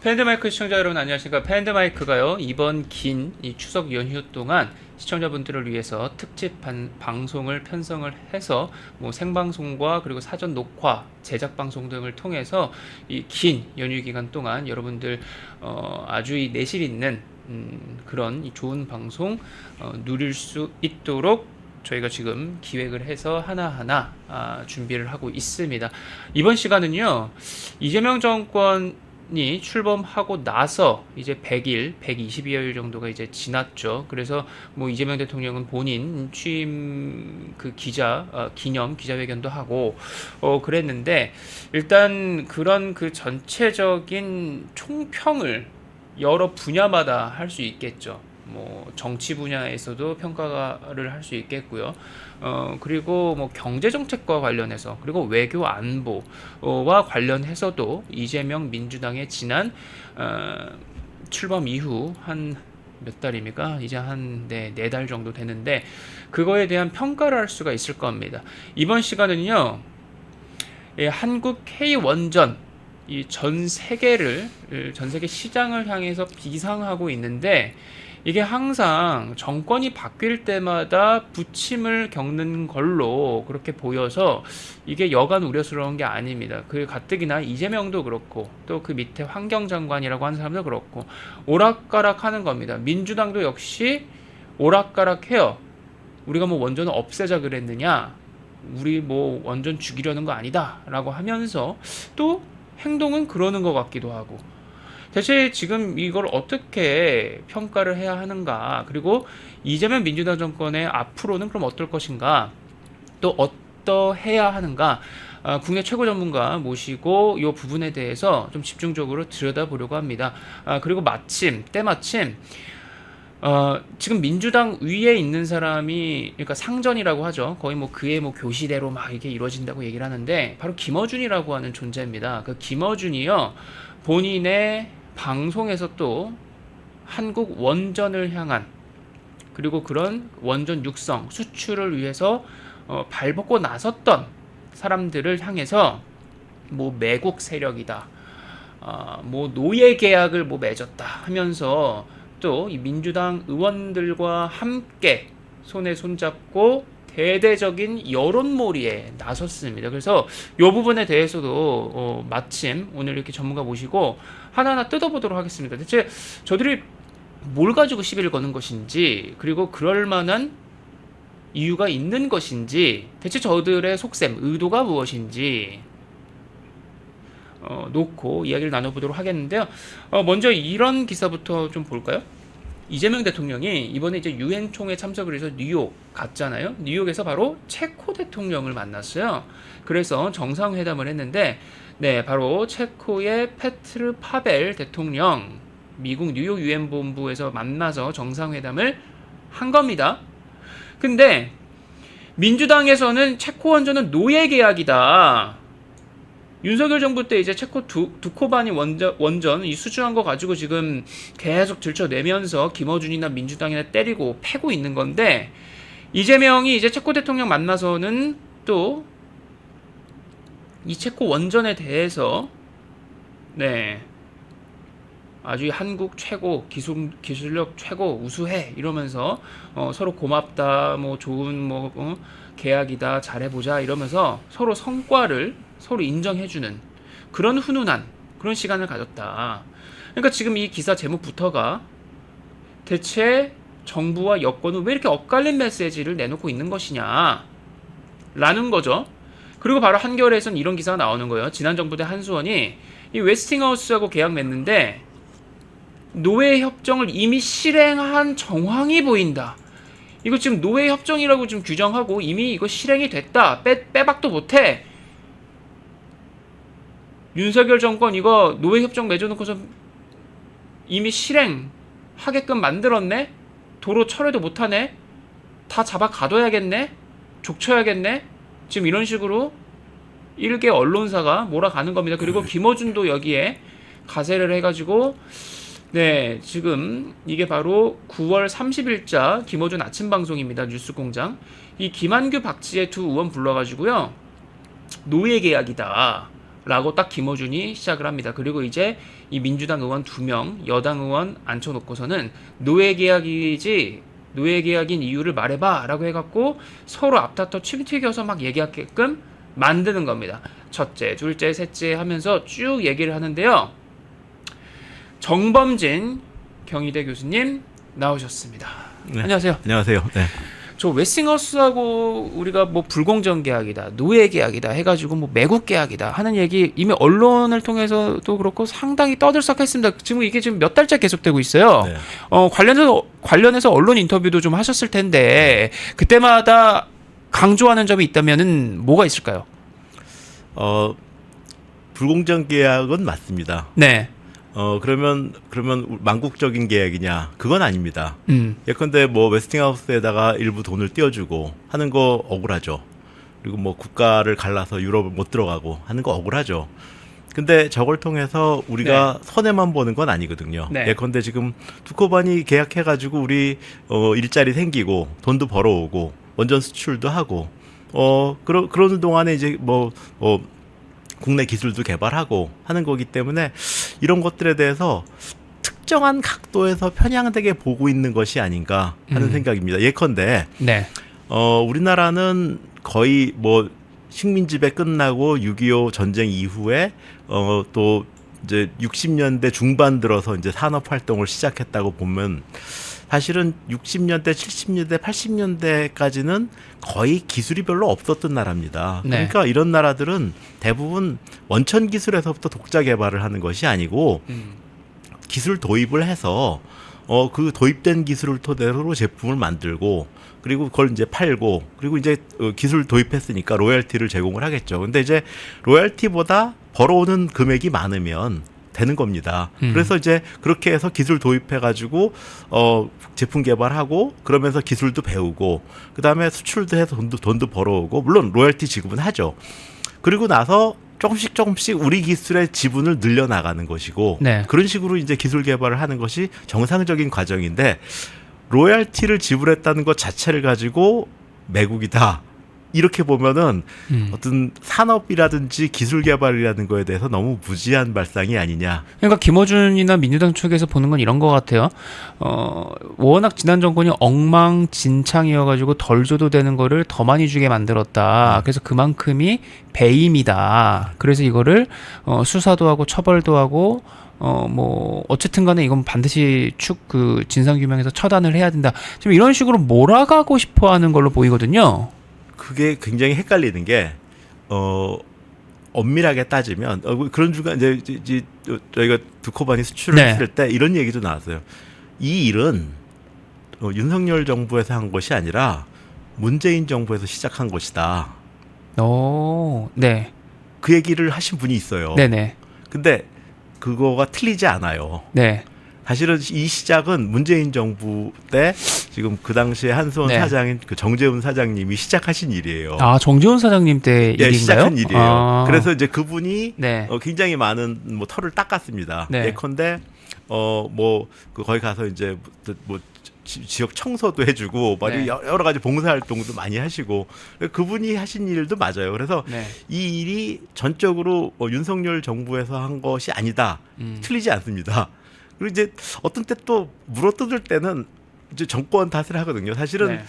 팬드마이크 시청자 여러분 안녕하십니까. 팬드마이크가요 이번 긴 이 추석 연휴 동안 시청자분들을 위해서 특집 방송을 편성을 해서 뭐 생방송과 그리고 사전 녹화 제작 방송 등을 통해서 이 긴 연휴 기간 동안 여러분들 아주 이 내실 있는 그런 이 좋은 방송 누릴 수 있도록 저희가 지금 기획을 해서 하나하나 준비를 하고 있습니다. 이번 시간은요 이재명 정권이 출범하고 나서 이제 100일, 120여일 정도가 이제 지났죠. 그래서 뭐 이재명 대통령은 본인 취임 그 기념 기자회견도 하고 그랬는데 일단 그런 그 전체적인 총평을 여러 분야마다 할 수 있겠죠. 뭐 정치 분야에서도 평가를 할 수 있겠고요. 그리고 뭐 경제 정책과 관련해서 그리고 외교 안보와 관련해서도 이재명 민주당의 지난 출범 이후 한 몇 달입니까? 이제 한 네 달 정도 되는데 그거에 대한 평가를 할 수가 있을 겁니다. 이번 시간은요. 한국 K-원전 이 전 세계 시장을 향해서 비상하고 있는데 이게 항상 정권이 바뀔 때마다 부침을 겪는 걸로 그렇게 보여서 이게 여간 우려스러운 게 아닙니다. 그 가뜩이나 이재명도 그렇고 또 그 밑에 환경장관이라고 하는 사람도 그렇고 오락가락 하는 겁니다. 민주당도 역시 오락가락해요. 우리가 뭐 원전을 없애자 그랬느냐, 우리 뭐 원전 죽이려는 거 아니다 라고 하면서 또 행동은 그러는 것 같기도 하고 대체 지금 이걸 어떻게 평가를 해야 하는가, 그리고 이재명 민주당 정권의 앞으로는 그럼 어떨 것인가, 또 어떠해야 하는가, 국내 최고 전문가 모시고 이 부분에 대해서 좀 집중적으로 들여다보려고 합니다. 그리고 때마침 지금 민주당 위에 있는 사람이, 그러니까 상전이라고 하죠. 거의 뭐 그의 뭐 교시대로 막 이게 이루어진다고 얘기를 하는데, 바로 김어준이라고 하는 존재입니다. 그 김어준이요, 본인의 방송에서 또 한국 원전을 향한, 그리고 그런 원전 육성, 수출을 위해서 발벗고 나섰던 사람들을 향해서 뭐 매국 세력이다, 뭐 노예 계약을 뭐 맺었다 하면서 또 이 민주당 의원들과 함께 손에 손잡고 대대적인 여론몰이에 나섰습니다. 그래서 이 부분에 대해서도 마침 오늘 이렇게 전문가 모시고 하나하나 뜯어보도록 하겠습니다. 대체 저들이 뭘 가지고 시비를 거는 것인지, 그리고 그럴 만한 이유가 있는 것인지, 대체 저들의 속셈, 의도가 무엇인지 놓고 이야기를 나눠보도록 하겠는데요. 먼저 이런 기사부터 좀 볼까요? 이재명 대통령이 이번에 이제 유엔 총회 참석을 해서 뉴욕 갔잖아요. 뉴욕에서 바로 체코 대통령을 만났어요. 그래서 정상회담을 했는데, 네, 바로 체코의 페트르 파벨 대통령, 미국 뉴욕 유엔 본부에서 만나서 정상회담을 한 겁니다. 근데 민주당에서는 체코 원전은 노예 계약이다, 윤석열 정부 때 이제 체코 두코바니 원전 이 수주한 거 가지고 지금 계속 들춰내면서 김어준이나 민주당이나 때리고 패고 있는 건데, 이재명이 이제 체코 대통령 만나서는 또 이 체코 원전에 대해서 네, 아주 한국 최고, 기술력 최고, 우수해 이러면서 서로 고맙다, 뭐 좋은 뭐 계약이다, 잘해보자 이러면서 서로 성과를 서로 인정해주는 그런 훈훈한 그런 시간을 가졌다. 그러니까 지금 이 기사 제목부터가 대체 정부와 여권은 왜 이렇게 엇갈린 메시지를 내놓고 있는 것이냐 라는 거죠. 그리고 바로 한겨레에서는 이런 기사가 나오는 거예요. 지난 정부 때 한수원이 이 웨스팅하우스하고 계약 맺는데 노예 협정을 이미 실행한 정황이 보인다. 이거 지금 노예 협정이라고 지금 규정하고 이미 이거 실행이 됐다, 빼박도 못해. 윤석열 정권 이거 노예 협정 맺어놓고서 이미 실행하게끔 만들었네? 도로 철회도 못하네? 다 잡아 가둬야겠네? 족쳐야겠네? 지금 이런 식으로 일개 언론사가 몰아가는 겁니다. 그리고 김어준도 여기에 가세를 해가지고, 네, 지금 이게 바로 9월 30일자 김어준 아침 방송입니다. 뉴스공장. 이 김한규, 박지혜 두 의원 불러가지고요, 노예 계약이다 라고 딱 김어준이 시작을 합니다. 그리고 이제 이 민주당 의원 2명, 여당 의원 앉혀놓고서는 노예 계약인 이유를 말해봐 라고 해갖고 서로 앞다퉈 침 튀겨서 막 얘기하게끔 만드는 겁니다. 첫째, 둘째, 셋째 하면서 쭉 얘기를 하는데요. 정범진 경희대 교수님 나오셨습니다. 네. 안녕하세요. 안녕하세요. 네. 저 웨스팅하우스하고 우리가 뭐 불공정 계약이다, 노예 계약이다 해가지고 뭐 매국 계약이다 하는 얘기 이미 언론을 통해서도 그렇고 상당히 떠들썩했습니다. 지금 이게 지금 몇 달째 계속되고 있어요. 네. 관련해서 언론 인터뷰도 좀 하셨을 텐데 그때마다 강조하는 점이 있다면은 뭐가 있을까요? 불공정 계약은 맞습니다. 네. 그러면 망국적인 계약이냐? 그건 아닙니다. 예컨대 뭐 웨스팅하우스에다가 일부 돈을 띄워주고 하는 거 억울하죠. 그리고 뭐 국가를 갈라서 유럽을 못 들어가고 하는 거 억울하죠. 근데 저걸 통해서 우리가 손해만 보는 건 아니거든요. 네. 예컨대 지금 두코반이 계약해가지고 우리 일자리 생기고 돈도 벌어오고 원전 수출도 하고 그러는 동안에 이제 국내 기술도 개발하고 하는 거기 때문에 이런 것들에 대해서 특정한 각도에서 편향되게 보고 있는 것이 아닌가 하는 생각입니다. 예컨대 네. 우리나라는 거의 뭐 식민지배 끝나고 6.25 전쟁 이후에 또 이제 60년대 중반 들어서 이제 산업 활동을 시작했다고 보면 사실은 60년대, 70년대, 80년대까지는 거의 기술이 별로 없었던 나라입니다. 네. 그러니까 이런 나라들은 대부분 원천 기술에서부터 독자 개발을 하는 것이 아니고 기술 도입을 해서 그 도입된 기술을 토대로 제품을 만들고 그리고 그걸 이제 팔고 그리고 이제 기술 도입했으니까 로열티를 제공을 하겠죠. 근데 이제 로열티보다 벌어오는 금액이 많으면 되는 겁니다. 그래서 이제 그렇게 해서 기술 도입해가지고 제품 개발하고 그러면서 기술도 배우고 그 다음에 수출도 해서 돈도 벌어오고 물론 로열티 지급은 하죠. 그리고 나서 조금씩 우리 기술의 지분을 늘려나가는 것이고 네. 그런 식으로 이제 기술 개발을 하는 것이 정상적인 과정인데 로열티를 지불했다는 것 자체를 가지고 매국이다. 이렇게 보면은 어떤 산업이라든지 기술 개발이라는 거에 대해서 너무 무지한 발상이 아니냐. 그러니까 김어준이나 민주당 측에서 보는 건 이런 것 같아요. 워낙 지난 정권이 엉망진창이어가지고 덜 줘도 되는 거를 더 많이 주게 만들었다. 그래서 그만큼이 배임이다. 그래서 이거를 수사도 하고 처벌도 하고 뭐 어쨌든 간에 이건 반드시 진상 규명해서 처단을 해야 된다. 지금 이런 식으로 몰아가고 싶어 하는 걸로 보이거든요. 그게 굉장히 헷갈리는 게 엄밀하게 따지면 그런 중간 이제 저희가 두코반이 수출을 네. 했을 때 이런 얘기도 나왔어요. 이 일은 윤석열 정부에서 한 것이 아니라 문재인 정부에서 시작한 것이다. 네. 그 얘기를 하신 분이 있어요. 네네. 근데 그거가 틀리지 않아요. 네. 사실은 이 시작은 문재인 정부 때 지금 그 당시에 한수원 네. 사장인 그 정재훈 사장님이 시작하신 일이에요. 아, 정재훈 사장님 때 일인가요? 시작한 일이에요. 아. 그래서 이제 그분이 네. 굉장히 많은 뭐 털을 닦았습니다. 네. 예컨대 거기 가서 이제 뭐 지역 청소도 해주고 네. 여러 가지 봉사활동도 많이 하시고 그분이 하신 일도 맞아요. 그래서 네. 이 일이 전적으로 윤석열 정부에서 한 것이 아니다. 틀리지 않습니다. 그리고 이제 어떤 때 또 물어뜯을 때는 이제 정권 탓을 하거든요. 사실은 네.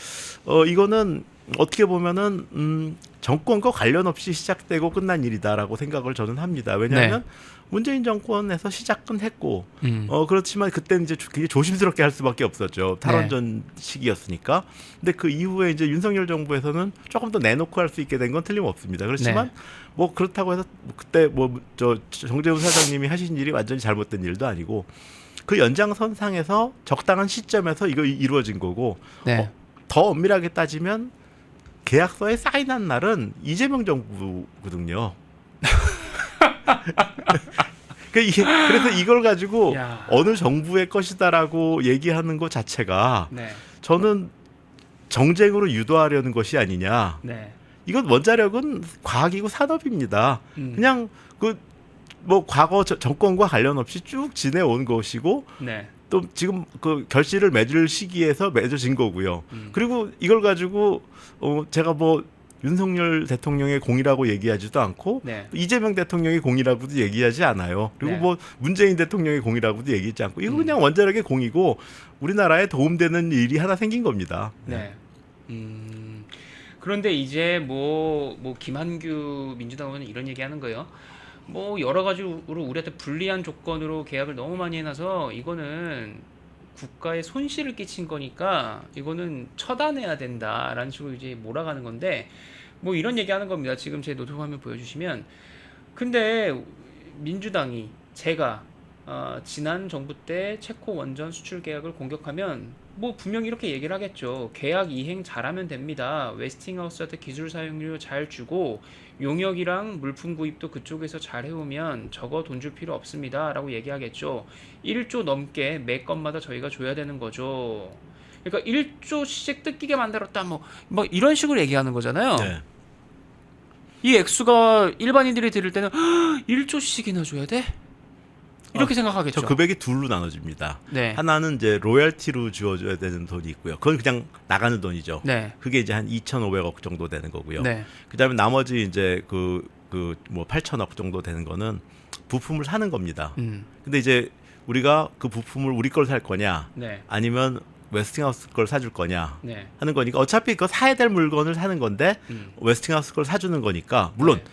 이거는 어떻게 보면은 정권과 관련 없이 시작되고 끝난 일이다라고 생각을 저는 합니다. 왜냐하면 네. 문재인 정권에서 시작은 했고 그렇지만 그때는 이제 굉장히 조심스럽게 할 수밖에 없었죠. 탈원전 시기였으니까. 근데 그 이후에 이제 윤석열 정부에서는 조금 더 내놓고 할 수 있게 된 건 틀림없습니다. 그렇지만 뭐 그렇다고 해서 그때 정재훈 사장님이 하신 일이 완전히 잘못된 일도 아니고 그 연장선상에서 적당한 시점에서 이거 이루어진 거고 네. 더 엄밀하게 따지면 계약서에 사인한 날은 이재명 정부거든요. 그래서 이걸 가지고 야. 어느 정부의 것이다라고 얘기하는 것 자체가 네. 저는 정쟁으로 유도하려는 것이 아니냐. 네. 이건 원자력은 과학이고 산업입니다. 그냥 뭐 과거 정권과 관련 없이 쭉 지내온 것이고 네. 또 지금 그 결실을 맺을 시기에서 맺어진 거고요. 그리고 이걸 가지고 제가 뭐 윤석열 대통령의 공이라고 얘기하지도 않고 네. 이재명 대통령의 공이라고도 얘기하지 않아요. 그리고 네. 뭐 문재인 대통령의 공이라고도 얘기하지 않고 이거 그냥 원자력의 공이고 우리나라에 도움되는 일이 하나 생긴 겁니다. 네. 그런데 이제 뭐 김한규 민주당 의원은 이런 얘기하는 거예요. 뭐 여러 가지로 우리한테 불리한 조건으로 계약을 너무 많이 해놔서 이거는 국가에 손실을 끼친 거니까 이거는 처단해야 된다라는 식으로 이제 몰아가는 건데 뭐 이런 얘기하는 겁니다. 지금 제 노트 화면 보여주시면 근데 민주당이 제가 지난 정부 때 체코 원전 수출 계약을 공격하면 뭐 분명히 이렇게 얘기를 하겠죠. 계약 이행 잘하면 됩니다. 웨스팅하우스한테 기술 사용료 잘 주고 용역이랑 물품 구입도 그쪽에서 잘 해오면 저거 돈 줄 필요 없습니다. 라고 얘기하겠죠. 1조 넘게 매 건마다 저희가 줘야 되는 거죠. 그러니까 1조씩 뜯기게 만들었다 뭐 이런 식으로 얘기하는 거잖아요. 네. 이 액수가 일반인들이 들을 때는 1조씩이나 줘야 돼? 이렇게 생각하겠죠. 저 금액이 둘로 나눠집니다. 네. 하나는 이제 로열티로 주어줘야 되는 돈이 있고요. 그건 그냥 나가는 돈이죠. 네. 그게 이제 한 2,500억 정도 되는 거고요. 네. 그다음에 나머지 이제 뭐 8천억 정도 되는 거는 부품을 사는 겁니다. 근데 이제 우리가 그 부품을 우리 걸 살 거냐, 네. 아니면 웨스팅하우스 걸 사줄 거냐 네. 하는 거니까 어차피 그거 사야 될 물건을 사는 건데 웨스팅하우스 걸 사주는 거니까 물론. 네.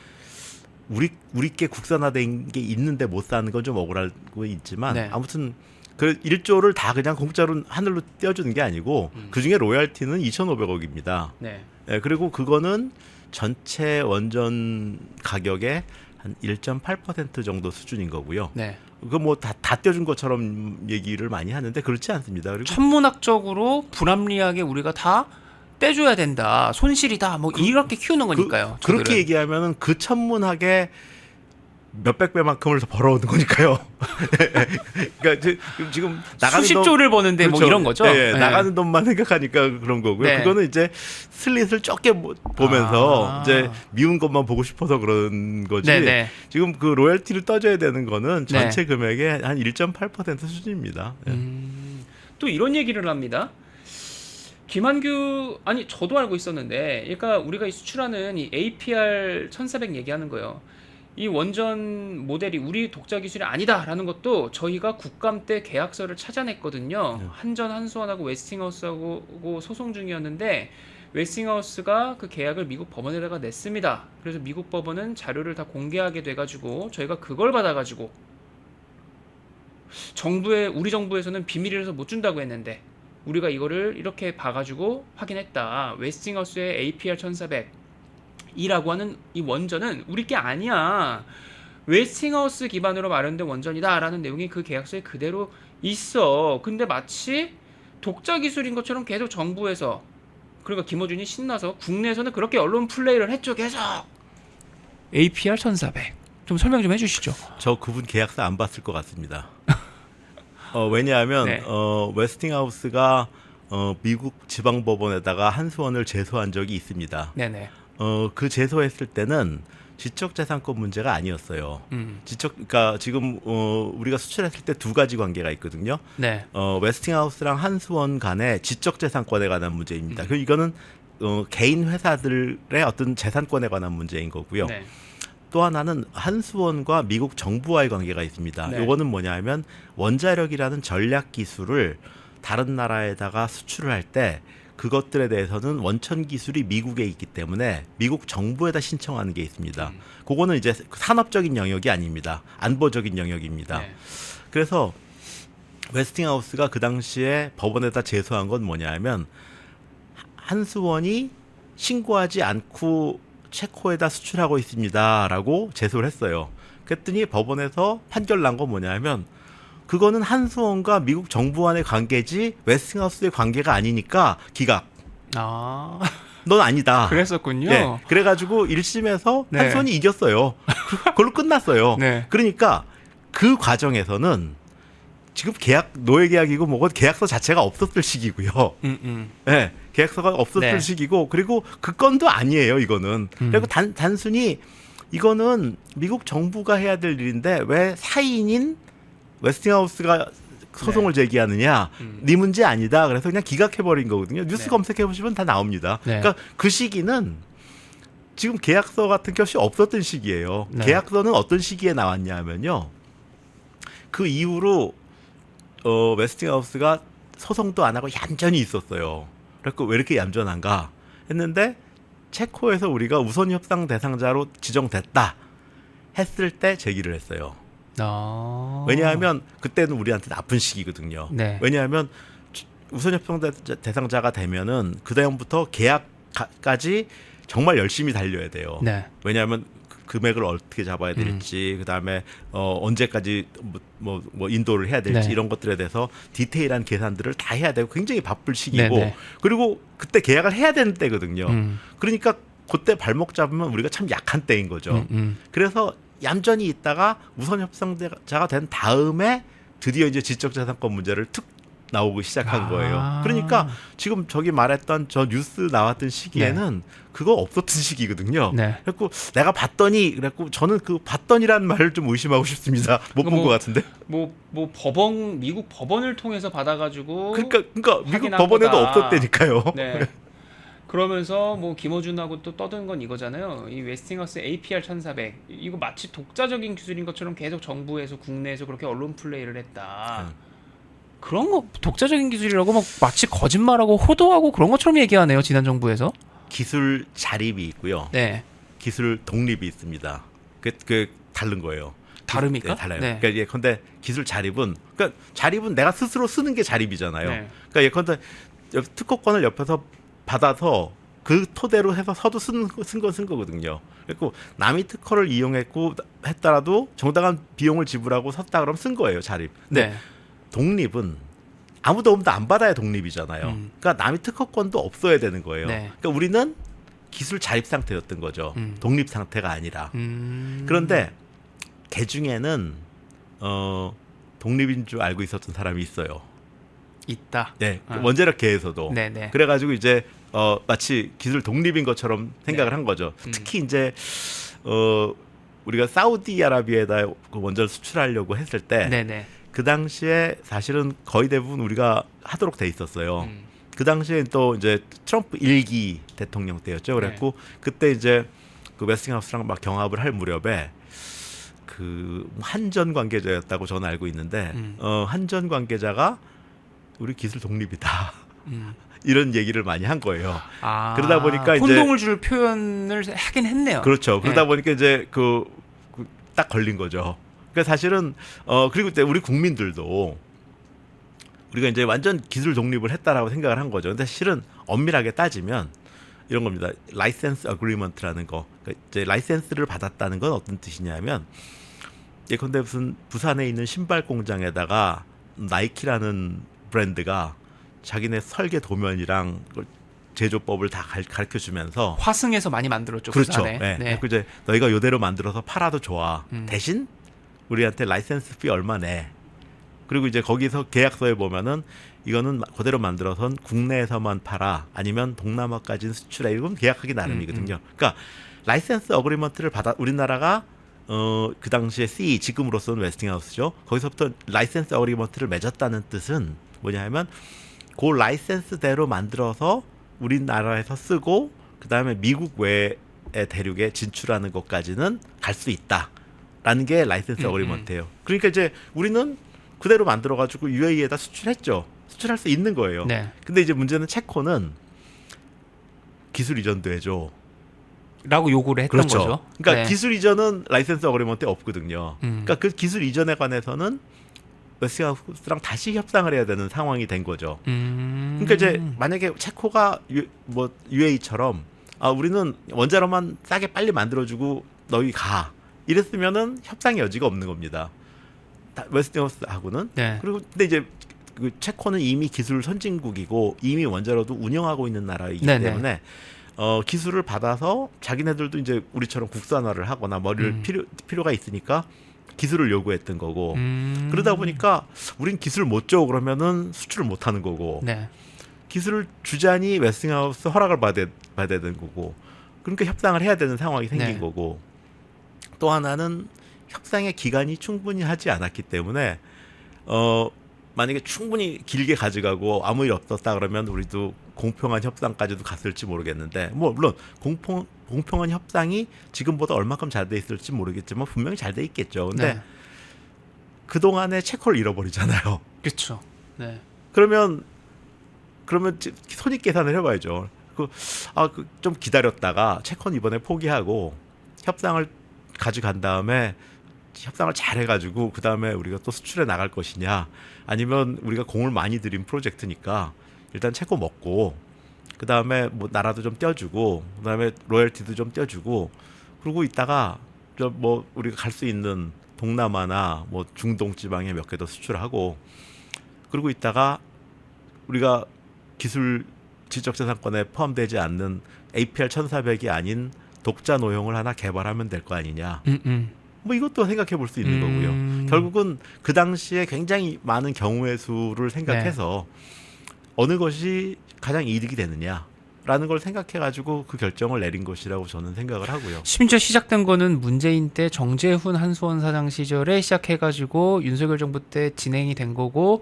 우리께 국산화된 게 있는데 못 사는 건 좀 억울하고 있지만 네. 아무튼 그 1조를 다 그냥 공짜로 하늘로 떼어주는 게 아니고 그중에 로열티는 2,500억입니다. 네. 네, 그리고 그거는 전체 원전 가격의 한 1.8% 정도 수준인 거고요. 네. 그거 뭐 다 떼어준 것처럼 얘기를 많이 하는데 그렇지 않습니다. 그리고 천문학적으로 불합리하게 우리가 다 떼줘야 된다, 손실이다, 뭐 이렇게 키우는 거니까요. 그렇게 저들은. 얘기하면은 그 천문학에 몇백 배만큼을 더 벌어오는 거니까요. 그러니까 지금 나가는 수십조를 버는데 그렇죠. 뭐 이런 거죠. 네, 네. 나가는 돈만 생각하니까 그런 거고요. 네. 그거는 이제 슬릿을 적게 보면서 아. 이제 미운 것만 보고 싶어서 그런 거지. 네네. 지금 그 로열티를 떠줘야 되는 거는 네. 전체 금액의 한 1.8% 수준입니다. 네. 또 이런 얘기를 합니다. 김한규 아니 저도 알고 있었는데, 그러니까 우리가 이 수출하는 이 APR 1400 얘기하는 거예요. 이 원전 모델이 우리 독자 기술이 아니다라는 것도 저희가 국감 때 계약서를 찾아냈거든요. 네. 한전, 한수원하고 웨스팅하우스하고 소송 중이었는데 웨스팅하우스가 그 계약을 미국 법원에다가 냈습니다. 그래서 미국 법원은 자료를 다 공개하게 돼가지고 저희가 그걸 받아가지고 우리 정부에서는 비밀이라서 못 준다고 했는데 우리가 이거를 이렇게 봐가지고 확인했다. 웨스팅하우스의 APR 1400이라고 하는 이 원전은 우리 게 아니야. 웨스팅하우스 기반으로 마련된 원전이다라는 내용이 그 계약서에 그대로 있어. 근데 마치 독자 기술인 것처럼 계속 정부에서, 그러니까 김어준이 신나서 국내에서는 그렇게 언론 플레이를 했죠. 계속. APR 1400. 좀 설명 좀 해주시죠. 저 그분 계약서 안 봤을 것 같습니다. 왜냐하면 네. 웨스팅하우스가 미국 지방법원에다가 한수원을 제소한 적이 있습니다. 네네. 그 제소했을 때는 지적재산권 문제가 아니었어요. 그러니까 지금 우리가 수출했을 때 두 가지 관계가 있거든요. 네. 웨스팅하우스랑 한수원 간의 지적재산권에 관한 문제입니다. 그 이거는 개인 회사들의 어떤 재산권에 관한 문제인 거고요. 네. 또 하나는 한수원과 미국 정부와의 관계가 있습니다. 네. 이거는 뭐냐면 원자력이라는 전략 기술을 다른 나라에다가 수출을 할 때 그것들에 대해서는 원천 기술이 미국에 있기 때문에 미국 정부에다 신청하는 게 있습니다. 그거는 이제 산업적인 영역이 아닙니다. 안보적인 영역입니다. 네. 그래서 웨스팅하우스가 그 당시에 법원에다 제소한 건 뭐냐면 한수원이 신고하지 않고 체코에다 수출하고 있습니다라고 제소를 했어요. 그랬더니 법원에서 판결 난 건 뭐냐면 그거는 한수원과 미국 정부 간의 관계지 웨스팅하우스의 관계가 아니니까 기각. 아. 넌 아니다. 그랬었군요. 네. 그래가지고 1심에서 네. 한수원이 이겼어요. 그걸로 끝났어요. 네. 그러니까 그 과정에서는 지금 노예 계약이고 뭐고 계약서 자체가 없었을 시기고요. 네, 계약서가 없었을 네. 시기고 그리고 그 건도 아니에요. 이거는. 그리고 단순히 이거는 미국 정부가 해야 될 일인데 왜 사인인 웨스팅하우스가 소송을 제기하느냐? 네 문제 아니다. 그래서 그냥 기각해버린 거거든요. 뉴스 네. 검색해 보시면 다 나옵니다. 네. 그러니까 그 시기는 지금 계약서 같은 것이 없었던 시기예요. 네. 계약서는 어떤 시기에 나왔냐면요. 그 이후로 웨스팅하우스가 소송도 안 하고 얌전히 있었어요. 그래서 왜 이렇게 얌전한가 했는데 체코에서 우리가 우선 협상 대상자로 지정됐다 했을 때 제기를 했어요. 왜냐하면 그때는 우리한테 나쁜 시기거든요. 네. 왜냐하면 우선 협상 대상자가 되면은 그 다음부터 계약까지 정말 열심히 달려야 돼요. 네. 왜냐하면 금액을 어떻게 잡아야 될지, 그 다음에 언제까지 뭐 인도를 해야 될지 네. 이런 것들에 대해서 디테일한 계산들을 다 해야 되고 굉장히 바쁠 시기고, 네, 네. 그리고 그때 계약을 해야 되는 때거든요. 음. 그러니까 그때 발목 잡으면 우리가 참 약한 때인 거죠. 그래서 얌전히 있다가 우선 협상자가 된 다음에 드디어 이제 지적재산권 문제를 툭 나오기 시작한 거예요. 그러니까 지금 저기 말했던 저 뉴스 나왔던 시기에는 그거 없었던 시기거든요. 네. 그래갖고 내가 봤더니 그래갖고 저는 그 봤더니라는 말을 좀 의심하고 싶습니다. 못 본 것 같은데. 뭐 미국 법원을 통해서 받아가지고 그러니까 미국 확인한 법원에도 거다. 없었다니까요. 네. 그러면서 뭐 김어준하고 또 떠든 건 이거잖아요. 이 웨스팅하우스 APR 1400 이거 마치 독자적인 기술인 것처럼 계속 정부에서 국내에서 그렇게 언론 플레이를 했다. 그런 거 독자적인 기술이라고 막 마치 거짓말하고 호도하고 그런 것처럼 얘기하네요. 지난 정부에서. 기술 자립이 있고요. 네. 기술 독립이 있습니다. 그 다른 거예요. 다릅니까? 네, 달라요. 네. 그러니까 예컨대 기술 자립은 자립은 내가 스스로 쓰는 게 자립이잖아요. 네. 그러니까 예컨대 특허권을 옆에서 받아서 그 토대로 해서 서도 쓴 거거든요. 그리고 남이 특허를 이용했고 했더라도 정당한 비용을 지불하고 섰다 그러면 쓴 거예요, 자립. 근데 네. 독립은 아무도 없는데 안 받아야 독립이잖아요. 그러니까 남이 특허권도 없어야 되는 거예요. 네. 그러니까 우리는 기술 자립 상태였던 거죠. 독립 상태가 아니라. 그런데 개 중에는 독립인 줄 알고 있었던 사람이 있어요. 있다. 네, 원자력 계에서도. 네네. 그래가지고 이제 마치 기술 독립인 것처럼 생각을 한 거죠. 특히 이제 우리가 사우디아라비아에다 그 원자를 수출하려고 했을 때. 네네. 그 당시에 사실은 거의 대부분 우리가 하도록 돼 있었어요. 그 당시에 또 이제 트럼프 1기 대통령 때였죠. 그랬고 그때 이제 그 웨스팅하우스랑 막 경합을 할 무렵에 그 한전 관계자였다고 저는 알고 있는데 한전 관계자가 우리 기술 독립이다. 이런 얘기를 많이 한 거예요. 그러다 보니까 이제 혼동을 줄 표현을 하긴 했네요. 그렇죠. 그러다 보니까 이제 딱 걸린 거죠. 그러니까 사실은 그리고 그때 우리 국민들도 우리가 이제 완전 기술 독립을 했다라고 생각을 한 거죠. 근데 실은 엄밀하게 따지면 이런 겁니다. 라이센스 어그리먼트라는 거. 그러니까 이제 라이센스를 받았다는 건 어떤 뜻이냐면 예컨대 무슨 부산에 있는 신발 공장에다가 나이키라는 브랜드가 자기네 설계 도면이랑 제조법을 다 가르쳐 주면서 화승에서 많이 만들었죠. 그렇죠. 부산에. 네. 네. 그리고 이제 너희가 이대로 만들어서 팔아도 좋아. 대신 우리한테 라이센스 피 얼마 내. 그리고 이제 거기서 계약서에 보면은 이거는 그대로 만들어선 국내에서만 팔아 아니면 동남아까지는 수출해. 이건 계약하기 나름이거든요. 그러니까 라이센스 어그리먼트를 받아 우리나라가 그 당시에 CE 지금으로서는 웨스팅하우스죠. 거기서부터 라이센스 어그리먼트를 맺었다는 뜻은 뭐냐 하면 그 라이센스대로 만들어서 우리나라에서 쓰고 그다음에 미국 외의 대륙에 진출하는 것까지는 갈 수 있다라는 게 라이센스 어그리먼트예요. 그러니까 이제 우리는 그대로 만들어 가지고 UAE에다 수출했죠. 수출할 수 있는 거예요. 네. 근데 이제 문제는 체코는 기술 이전도 해줘. 라고 요구를 했던 그렇죠. 거죠. 그러니까 네. 기술 이전은 라이센스 어그리먼트에 없거든요. 그러니까 그 기술 이전에 관해서는 웨스팅하우스랑 다시 협상을 해야 되는 상황이 된 거죠. 그러니까 이제 만약에 체코가 UAE처럼 우리는 원자로만 싸게 빨리 만들어주고 너희 가 이랬으면은 협상의 여지가 없는 겁니다. 웨스팅하우스하고는. 네. 그리고 근데 이제 그 체코는 이미 기술 선진국이고 이미 원자로도 운영하고 있는 나라이기 네네. 때문에 기술을 받아서 자기네들도 이제 우리처럼 국산화를 하거나 머리를 필요가 있으니까 기술을 요구했던 거고 그러다 보니까 우린 기술 못 줘 그러면은 수출을 못 하는 거고 네. 기술을 주자니 웨스팅하우스 허락을 받아야 되는 거고 그러니까 협상을 해야 되는 상황이 생긴 네. 거고 또 하나는 협상의 기간이 충분히 하지 않았기 때문에 만약에 충분히 길게 가져가고 아무 일 없었다 그러면 우리도 공평한 협상까지도 갔을지 모르겠는데 뭐 물론 공평한 협상이 지금보다 얼마큼 잘 돼 있을지 모르겠지만 분명히 잘 돼 있겠죠. 근데 네. 그동안에 체코를 잃어버리잖아요. 그렇죠. 네. 그러면 손익 계산을 해봐야죠. 좀 기다렸다가 체코는 이번에 포기하고 협상을 가져간 다음에 협상을 잘 해가지고 그 다음에 우리가 또 수출해 나갈 것이냐, 아니면 우리가 공을 많이 들인 프로젝트니까 일단 체코 먹고 그 다음에 뭐 나라도 좀 떼어주고 그 다음에 로열티도 좀 떼어주고 그러고 있다가 뭐 우리가 갈 수 있는 동남아나 뭐 중동 지방에 몇 개 더 수출하고 그러고 있다가 우리가 기술 지적재산권에 포함되지 않는 APR 1400이 아닌 독자 노형을 하나 개발하면 될 거 아니냐. 뭐 이것도 생각해 볼 수 있는 거고요. 결국은 그 당시에 굉장히 많은 경우의 수를 생각해서 어느 것이 가장 이득이 되느냐라는 걸 생각해가지고 그 결정을 내린 것이라고 저는 생각을 하고요. 심지어 시작된 거는 문재인 때 정재훈 한수원 사장 시절에 시작해가지고 윤석열 정부 때 진행이 된 거고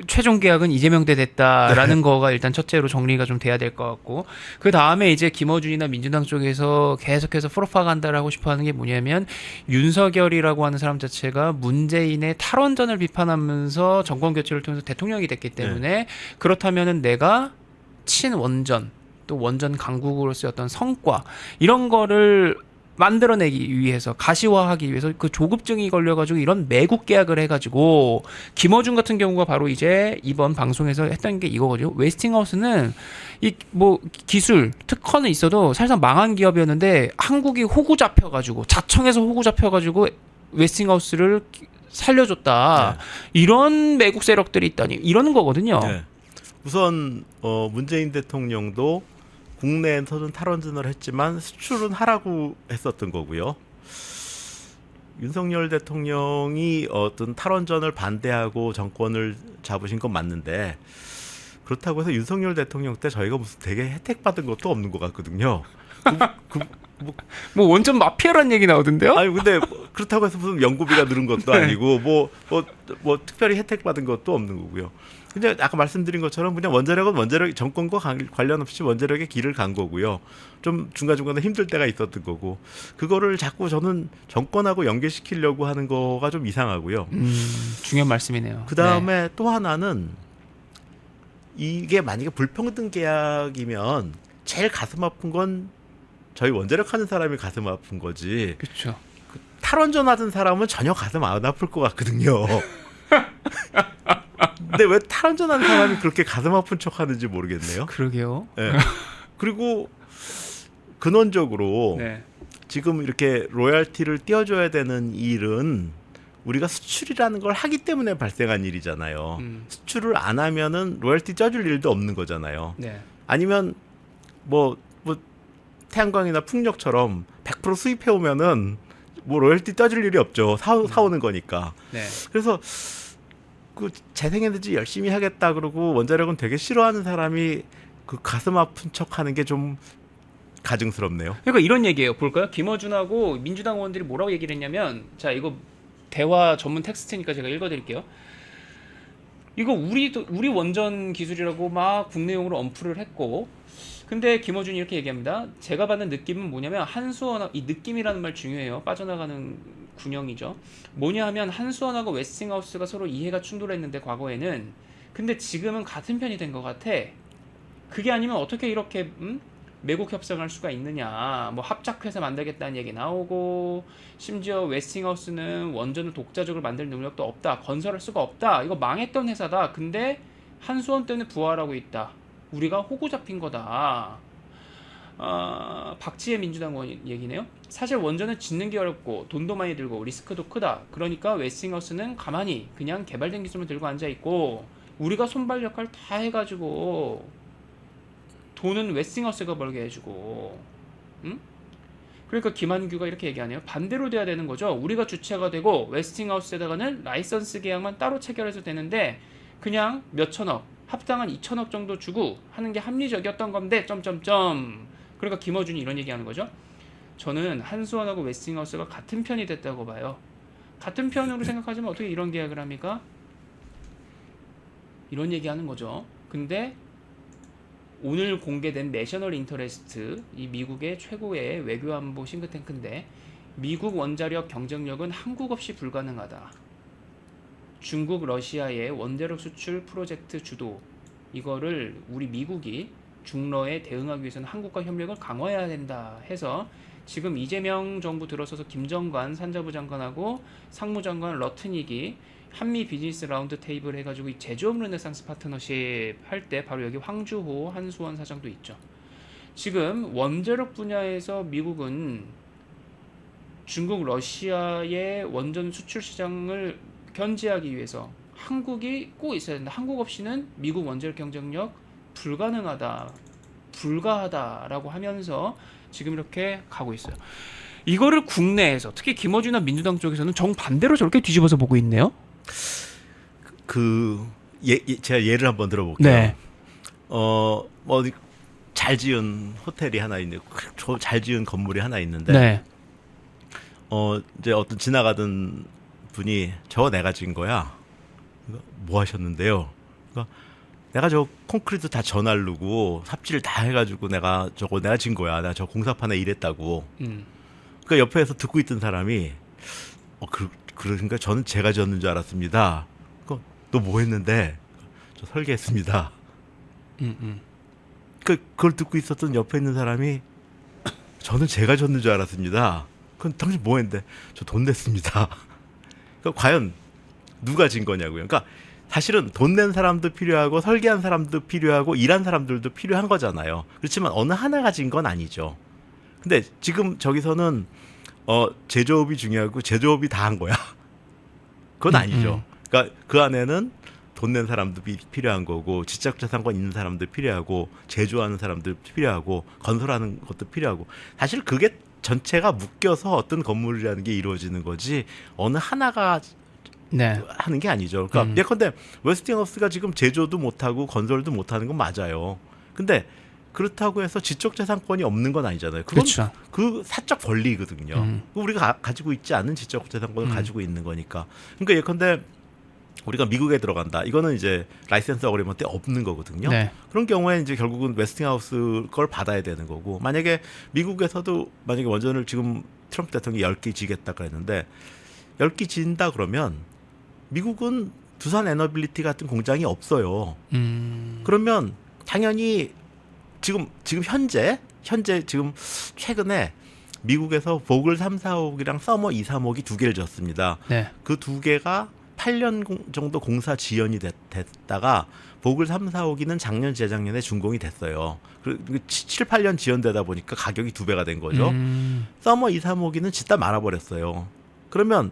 최종 계약은 이재명 때 됐다라는 거가 일단 첫째로 정리가 좀 돼야 될 것 같고, 그 다음에 이제 김어준이나 민주당 쪽에서 계속해서 프로파간다를 하고 싶어하는 게 뭐냐면 윤석열이라고 하는 사람 자체가 문재인의 탈원전을 비판하면서 정권 교체를 통해서 대통령이 됐기 때문에 그렇다면은 내가 친원전 또 원전 강국으로서의 어떤 성과 이런 거를 만들어내기 위해서 가시화하기 위해서 그 조급증이 걸려가지고 이런 매국 계약을 해가지고 김어준 같은 경우가 바로 이제 이번 방송에서 했던 게 이거거든요. 웨스팅하우스는 이 뭐 기술 특허는 있어도 사실상 망한 기업이었는데 한국이 호구 잡혀가지고 자청에서 호구 잡혀가지고 웨스팅하우스를 살려줬다. 네. 이런 매국 세력들이 있다니 이러는 거거든요. 네. 우선 문재인 대통령도 국내에서는 탈원전을 했지만 수출은 하라고 했었던 거고요. 윤석열 대통령이 어떤 탈원전을 반대하고 정권을 잡으신 건 맞는데 그렇다고 해서 윤석열 대통령 때 저희가 무슨 되게 혜택 받은 것도 없는 것 같거든요. 뭐 원전 마피아라는 얘기 나오던데요? 아니 근데 그렇다고 해서 무슨 연구비가 늘은 것도 아니고 뭐 특별히 혜택 받은 것도 없는 거고요. 근데 아까 말씀드린 것처럼 그냥 원자력은 원자력 정권과 관련 없이 원자력의 길을 간 거고요. 좀 중간중간에 힘들 때가 있었던 거고 그거를 자꾸 저는 정권하고 연계시키려고 하는 거가 좀 이상하고요. 중요한 말씀이네요. 그 다음에 또 하나는 이게 만약에 불평등 계약이면 제일 가슴 아픈 건 저희 원자력 하는 사람이 가슴 아픈 거지. 그렇죠. 탈원전 하던 사람은 전혀 가슴 안 아플 것 같거든요. 근데 왜 탈원전 하는 사람이 그렇게 가슴 아픈 척 하는지 모르겠네요. 그러게요. 네. 그리고 근원적으로 네. 지금 이렇게 로열티를 띄워줘야 되는 일은 우리가 수출이라는 걸 하기 때문에 발생한 일이잖아요. 수출을 안 하면은 로열티 쪄줄 일도 없는 거잖아요. 네. 아니면 뭐 태양광이나 풍력처럼 100% 수입해 오면은 뭐 로열티 쪄줄 일이 없죠. 사오는 거니까. 네. 그래서 그 재생에너지 열심히 하겠다 그러고 원자력은 되게 싫어하는 사람이 그 가슴 아픈 척하는 게 좀 가증스럽네요. 그러니까 이런 얘기예요. 볼까요? 김어준하고 민주당 의원들이 뭐라고 얘기를 했냐면, 자 이거 대화 전문 텍스트니까 제가 읽어드릴게요. 이거 우리 원전 기술이라고 막 국내용으로 언플을 했고, 근데 김어준이 이렇게 얘기합니다. 제가 받는 느낌은 뭐냐면 한수원, 이 느낌이라는 말 중요해요. 빠져나가는 군형이죠. 뭐냐 하면 한수원하고 웨스팅하우스가 서로 이해가 충돌했는데 과거에는, 근데 지금은 같은 편이 된 것 같아. 그게 아니면 어떻게 이렇게 매국 협상할 수가 있느냐. 뭐 합작회사 만들겠다는 얘기 나오고, 심지어 웨스팅하우스는 원전을 독자적으로 만들 능력도 없다. 건설할 수가 없다. 이거 망했던 회사다. 근데 한수원 때문에 부활하고 있다. 우리가 호구 잡힌 거다. 박지혜 민주당 의원 얘기네요. 사실 원전은 짓는 게 어렵고 돈도 많이 들고 리스크도 크다. 그러니까 웨스팅하우스는 가만히 그냥 개발된 기술만 들고 앉아있고 우리가 손발 역할 다 해가지고 돈은 웨스팅하우스가 벌게 해주고, 응? 그러니까 김한규가 이렇게 얘기하네요. 반대로 돼야 되는 거죠. 우리가 주체가 되고 웨스팅하우스에다가는 라이선스 계약만 따로 체결해서 되는데 그냥 몇 천억, 합당한 2천억 정도 주고 하는 게 합리적이었던 건데 점점점. 그러니까 김어준이 이런 얘기하는 거죠. 저는 한수원하고 웨스팅하우스가 같은 편이 됐다고 봐요. 같은 편으로 생각하지만 어떻게 이런 계약을 합니까? 이런 얘기하는 거죠. 근데 오늘 공개된 내셔널 인터레스트, 이 미국의 최고의 외교안보 싱크탱크인데 미국 원자력 경쟁력은 한국 없이 불가능하다. 중국, 러시아의 원자력 수출 프로젝트 주도, 이거를 우리 미국이 중러에 대응하기 위해서는 한국과 협력을 강화해야 된다 해서 지금 이재명 정부 들어서서 김정관 산자부 장관하고 상무장관 러트닉이 한미 비즈니스 라운드 테이블 해가지고 이 제조업 르네상스 파트너십 할 때 바로 여기 황주호 한수원 사장도 있죠. 지금 원자력 분야에서 미국은 중국, 러시아의 원전 수출 시장을 견제하기 위해서 한국이 꼭 있어야 된다. 한국 없이는 미국 원자력 경쟁력 불가하다라고 하면서 지금 이렇게 가고 있어요. 이거를 국내에서 특히 김어준이나 민주당 쪽에서는 정반대로 저렇게 뒤집어서 보고 있네요. 제가 예를 한번 들어볼게요. 네. 뭐 잘 지은 호텔이 하나 있는, 잘 지은 건물이 하나 있는데, 네. 이제 어떤 지나가던 분이 저거 내가 지은 거야. 뭐 하셨는데요? 내가 저 콘크리트 다 전알르고 삽질 다 해가지고 내가 지은 거야. 내가 저 공사판에 일했다고. 그러니까 옆에서 듣고 있던 사람이 그러니까 저는 제가 졌는 줄 알았습니다. 너 뭐 했는데? 저 설계했습니다. 그걸 듣고 있었던 옆에 있는 사람이 저는 제가 졌는 줄 알았습니다. 그럼 당신 뭐 했는데? 저 돈 냈습니다. 그러니까 과연 누가 진 거냐고요. 그러니까 사실은 돈 낸 사람도 필요하고 설계한 사람도 필요하고 일한 사람들도 필요한 거잖아요. 그렇지만 어느 하나가 진 건 아니죠. 근데 지금 저기서는 제조업이 중요하고 제조업이 다 한 거야. 그건 아니죠. 그러니까 그 안에는 돈 낸 사람도 필요한 거고 지적재산권 있는 사람도 필요하고 제조하는 사람도 필요하고 건설하는 것도 필요하고 사실 그게 전체가 묶여서 어떤 건물이라는 게 이루어지는 거지 어느 하나가 네. 하는 게 아니죠. 그러니까 예컨대 웨스팅하우스가 지금 제조도 못하고 건설도 못하는 건 맞아요. 근데 그렇다고 해서 지적재산권이 없는 건 아니잖아요. 그건 그렇죠. 그 사적 권리거든요. 우리가 가지고 있지 않은 지적재산권을 가지고 있는 거니까. 그러니까 예컨대 우리가 미국에 들어간다. 이거는 이제 라이센스 어그리먼트에 없는 거거든요. 네. 그런 경우에 이제 결국은 웨스팅하우스 걸 받아야 되는 거고 만약에 미국에서도 만약에 원전을 지금 트럼프 대통령이 10개 지겠다 그랬는데 10개 지은다 그러면 미국은 두산 에너빌리티 같은 공장이 없어요. 그러면 당연히 지금 현재 지금 최근에 미국에서 보글 3, 4호기랑 서머 2, 3호기 두 개를 졌습니다. 네. 그 두 개가 8년 정도 공사 지연이 됐다가 보글 3, 4호기는 작년 재작년에 준공이 됐어요. 그리고 7, 8년 지연되다 보니까 가격이 2배가 된 거죠. 서머 2, 3호기는 짓다 말아버렸어요. 그러면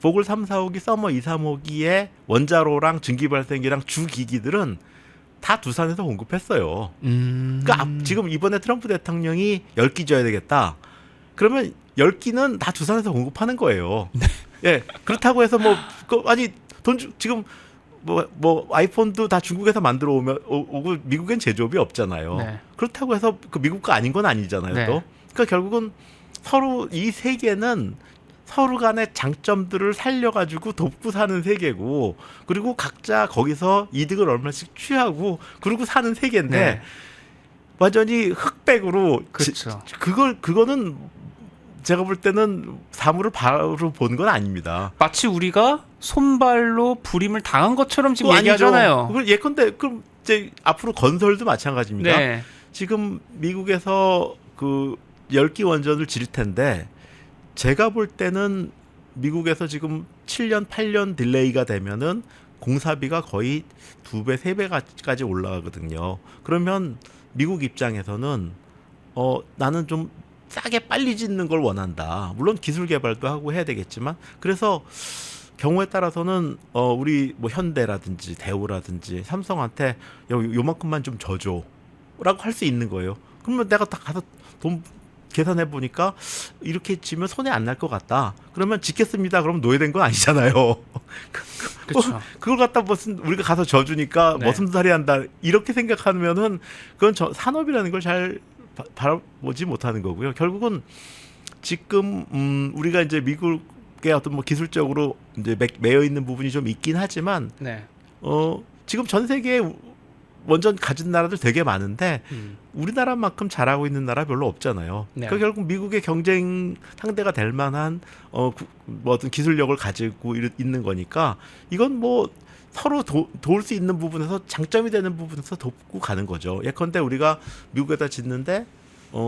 보글 3, 4호기, 서머 2, 3호기의 원자로랑 증기발생기랑 주기기들은 다 두산에서 공급했어요. 그러니까 지금 이번에 트럼프 대통령이 10기 줘야 되겠다. 그러면 10기는 다 두산에서 공급하는 거예요. 예, 그렇다고 해서 아니 지금 뭐 아이폰도 다 중국에서 만들어 오고 미국엔 제조업이 없잖아요. 네. 그렇다고 해서 그 미국 거 아닌 건 아니잖아요. 네. 또 그러니까 결국은 서로 이 세계는 서로 간의 장점들을 살려가지고 돕고 사는 세계고 그리고 각자 거기서 이득을 얼마씩 취하고 그리고 사는 세계인데 네. 완전히 흑백으로 그렇죠. 그거는 제가 볼 때는 사물을 바로 보는 건 아닙니다. 마치 우리가 손발로 불임을 당한 것처럼 지금 그거 얘기하잖아요. 아니죠. 예컨대 그럼 이제 앞으로 건설도 마찬가지입니다. 네. 지금 미국에서 그 10기 원전을 질 텐데 제가 볼 때는 미국에서 지금 7년, 8년 딜레이가 되면은 공사비가 거의 2배, 3배까지 올라가거든요. 그러면 미국 입장에서는 나는 좀 싸게 빨리 짓는 걸 원한다. 물론 기술 개발도 하고 해야 되겠지만 그래서 경우에 따라서는 우리 뭐 현대라든지 대우라든지 삼성한테 요만큼만 좀 줘줘라고 할 수 있는 거예요. 그러면 내가 다 가서 돈 계산해 보니까 이렇게 지면 손해 안 날 것 같다. 그러면 짓겠습니다. 그러면 노예된 건 아니잖아요. 그렇죠. 그걸 갖다 우리가 가서 져주니까 네. 머슴살이 한다. 이렇게 생각하면은 그건 산업이라는 걸 잘 바라보지 못하는 거고요. 결국은 지금 우리가 이제 미국의 어떤 뭐 기술적으로 이제 매여 있는 부분이 좀 있긴 하지만 네. 지금 전 세계에 원전 가진 나라들 되게 많은데 음. 우리나라만큼 잘하고 있는 나라 별로 없잖아요. 네. 그 결국 미국의 경쟁 상대가 될 만한 뭐 어떤 기술력을 가지고 있는 거니까 이건 뭐 서로 도울 수 있는 부분에서 장점이 되는 부분에서 돕고 가는 거죠. 예컨대 우리가 미국에다 짓는데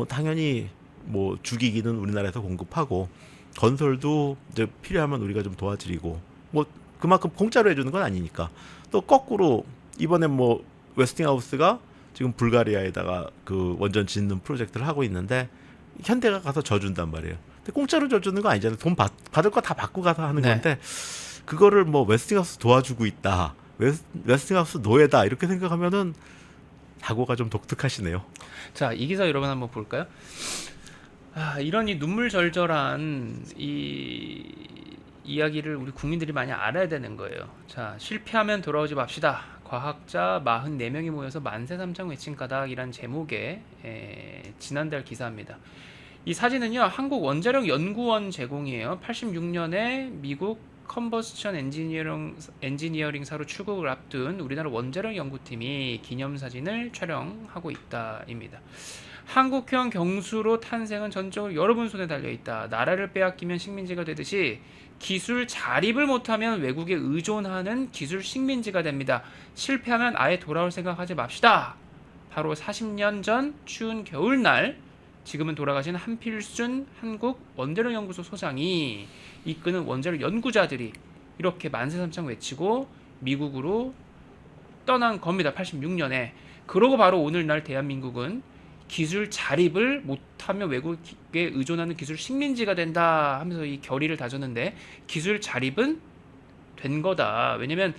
당연히 뭐 주기기는 우리나라에서 공급하고 건설도 이제 필요하면 우리가 좀 도와드리고 뭐 그만큼 공짜로 해주는 건 아니니까. 또 거꾸로 이번에 뭐 웨스팅하우스가 지금 불가리아에다가 그 원전 짓는 프로젝트를 하고 있는데 현대가 가서 져준단 말이에요. 근데 공짜로 져주는 거 아니잖아요. 돈 받을 거 다 받고 가서 하는 네. 건데 그거를 뭐 웨스팅하우스 도와주고 있다, 웨스팅하우스 노예다 이렇게 생각하면은 사고가 좀 독특하시네요. 자, 이 기사 여러분 한번 볼까요? 이런 이 눈물절절한 이 이야기를 우리 국민들이 많이 알아야 되는 거예요. 자, 실패하면 돌아오지 맙시다. 과학자 44명이 모여서 만세삼창 외친 까닭이란 제목의 지난달 기사입니다. 이 사진은요, 한국 원자력 연구원 제공이에요. 86년에 미국 컨버스천 엔지니어링사로 출국을 앞둔 우리나라 원자력 연구팀이 기념사진을 촬영하고 있다입니다. 한국형 경수로 탄생은 전적으로 여러분 손에 달려있다. 나라를 빼앗기면 식민지가 되듯이 기술 자립을 못하면 외국에 의존하는 기술 식민지가 됩니다. 실패하면 아예 돌아올 생각하지 맙시다. 바로 40년 전 추운 겨울날 지금은 돌아가신 한필순 한국원자력연구소 소장이 이끄는 원자력 연구자들이 이렇게 만세삼창 외치고 미국으로 떠난 겁니다. 86년에. 그러고 바로 오늘날 대한민국은 기술 자립을 못하면 외국에 의존하는 기술 식민지가 된다 하면서 이 결의를 다졌는데 기술 자립은 된 거다. 왜냐면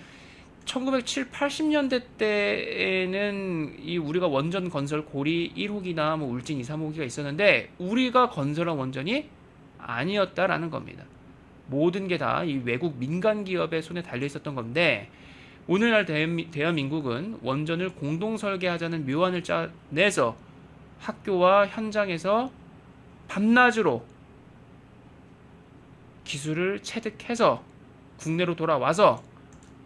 1970, 80년대 때에는 이 우리가 원전 건설 고리 1호기나 뭐 울진 2, 3호기가 있었는데 우리가 건설한 원전이 아니었다라는 겁니다. 모든 게 다 이 외국 민간 기업의 손에 달려 있었던 건데 오늘날 대한민국은 원전을 공동 설계하자는 묘안을 짜내서 학교와 현장에서 밤낮으로 기술을 체득해서 국내로 돌아와서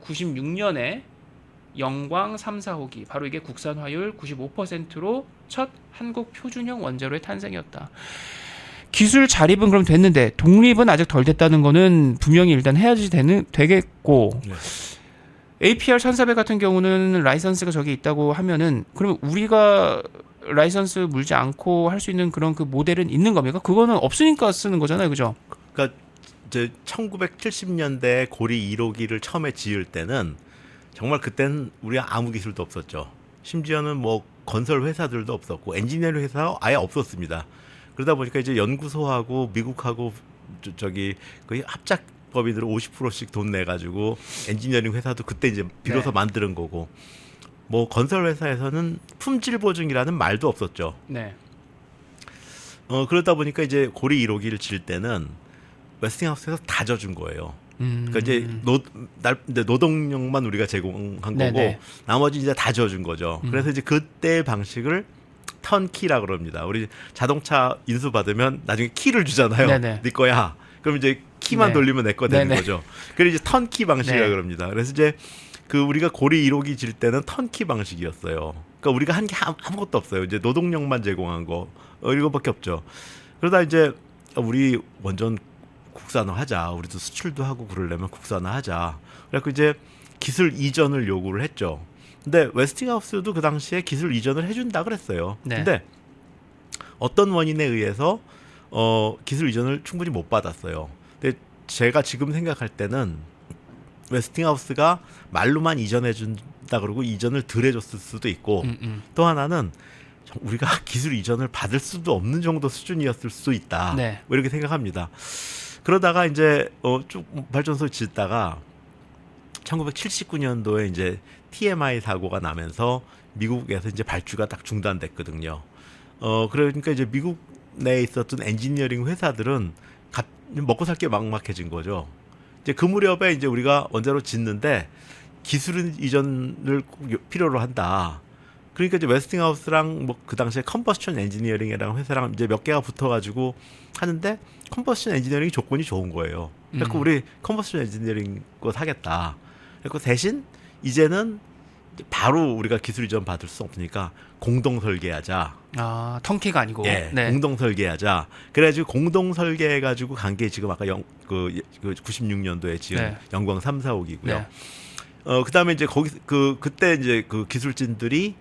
96년에 영광 3, 4호기 바로 이게 국산 화율 95%로 첫 한국 표준형 원자로의 탄생이었다. 기술 자립은 그럼 됐는데 독립은 아직 덜 됐다는 거는 분명히 일단 해야지 되겠고 네. APR 1400 같은 경우는 라이선스가 저기 있다고 하면은 그러면 우리가 라이선스 물지 않고 할 수 있는 그런 그 모델은 있는 겁니까? 그거는 없으니까 쓰는 거잖아요, 그죠? 그러니까 이제 1970년대 고리 1호기를 처음에 지을 때는 정말 그때는 우리가 아무 기술도 없었죠. 심지어는 뭐 건설 회사들도 없었고 엔지니어링 회사가 아예 없었습니다. 그러다 보니까 이제 연구소하고 미국하고 저기 거의 합작법인으로 50%씩 돈 내 가지고 엔지니어링 회사도 그때 이제 비로소 네. 만드는 거고 뭐 건설 회사에서는 품질 보증이라는 말도 없었죠. 네. 그러다 보니까 이제 고리 1호기를 질 때는 웨스팅하우스에서 다 져준 거예요. 그러니까 이제 노동력만 우리가 제공한 네네. 거고 나머지 이제 다 져준 거죠. 그래서 이제 그때 방식을 턴키라 그럽니다. 우리 자동차 인수 받으면 나중에 키를 주잖아요. 네네. 네 거야. 그럼 이제 키만 네. 돌리면 내 거 되는 네네. 거죠. 그래서 이제 턴키 방식이라 네. 그럽니다. 그래서 이제 그 우리가 고리 1호기 질 때는 턴키 방식이었어요. 그러니까 우리가 한 게 아무것도 없어요. 이제 노동력만 제공한 거 이거밖에 없죠. 그러다 이제 우리 원전 국산화하자. 우리도 수출도 하고 그러려면 국산화하자. 그래서 이제 기술 이전을 요구를 했죠. 근데 웨스팅하우스도 그 당시에 기술 이전을 해준다 그랬어요. 네. 근데 어떤 원인에 의해서 기술 이전을 충분히 못 받았어요. 근데 제가 지금 생각할 때는 웨스팅하우스가 말로만 이전해준다 그러고 이전을 덜 해줬을 수도 있고 또 하나는 우리가 기술 이전을 받을 수도 없는 정도 수준이었을 수 있다. 네. 뭐 이렇게 생각합니다. 그러다가 이제 쭉 발전소 짓다가 1979년도에 이제 TMI 사고가 나면서 미국에서 이제 발주가 딱 중단됐거든요. 그러니까 이제 미국 내에 있었던 엔지니어링 회사들은 먹고 살 게 막막해진 거죠. 이제 그 무렵에 이제 우리가 원자로 짓는데 기술 이전을 꼭 필요로 한다. 그러니까 이제 웨스팅하우스랑 뭐 그 당시에 컨버스천 엔지니어링이라는 회사랑 이제 몇 개가 붙어가지고 하는데 컨버스천 엔지니어링 조건이 좋은 거예요. 그래서 우리 컨버스천 엔지니어링 거 사겠다. 그래서 대신 이제는 바로 우리가 기술 이전 받을 수 없으니까 공동 설계하자. 아, 턴키가 아니고. 예, 네. 공동 설계하자. 그래가지고 공동 설계해가지고 간 게 지금 아까 그 96년도에 지은 네. 영광 3, 4호기고요. 네. 그다음에 이제 거기 그때 이제 그 기술진들이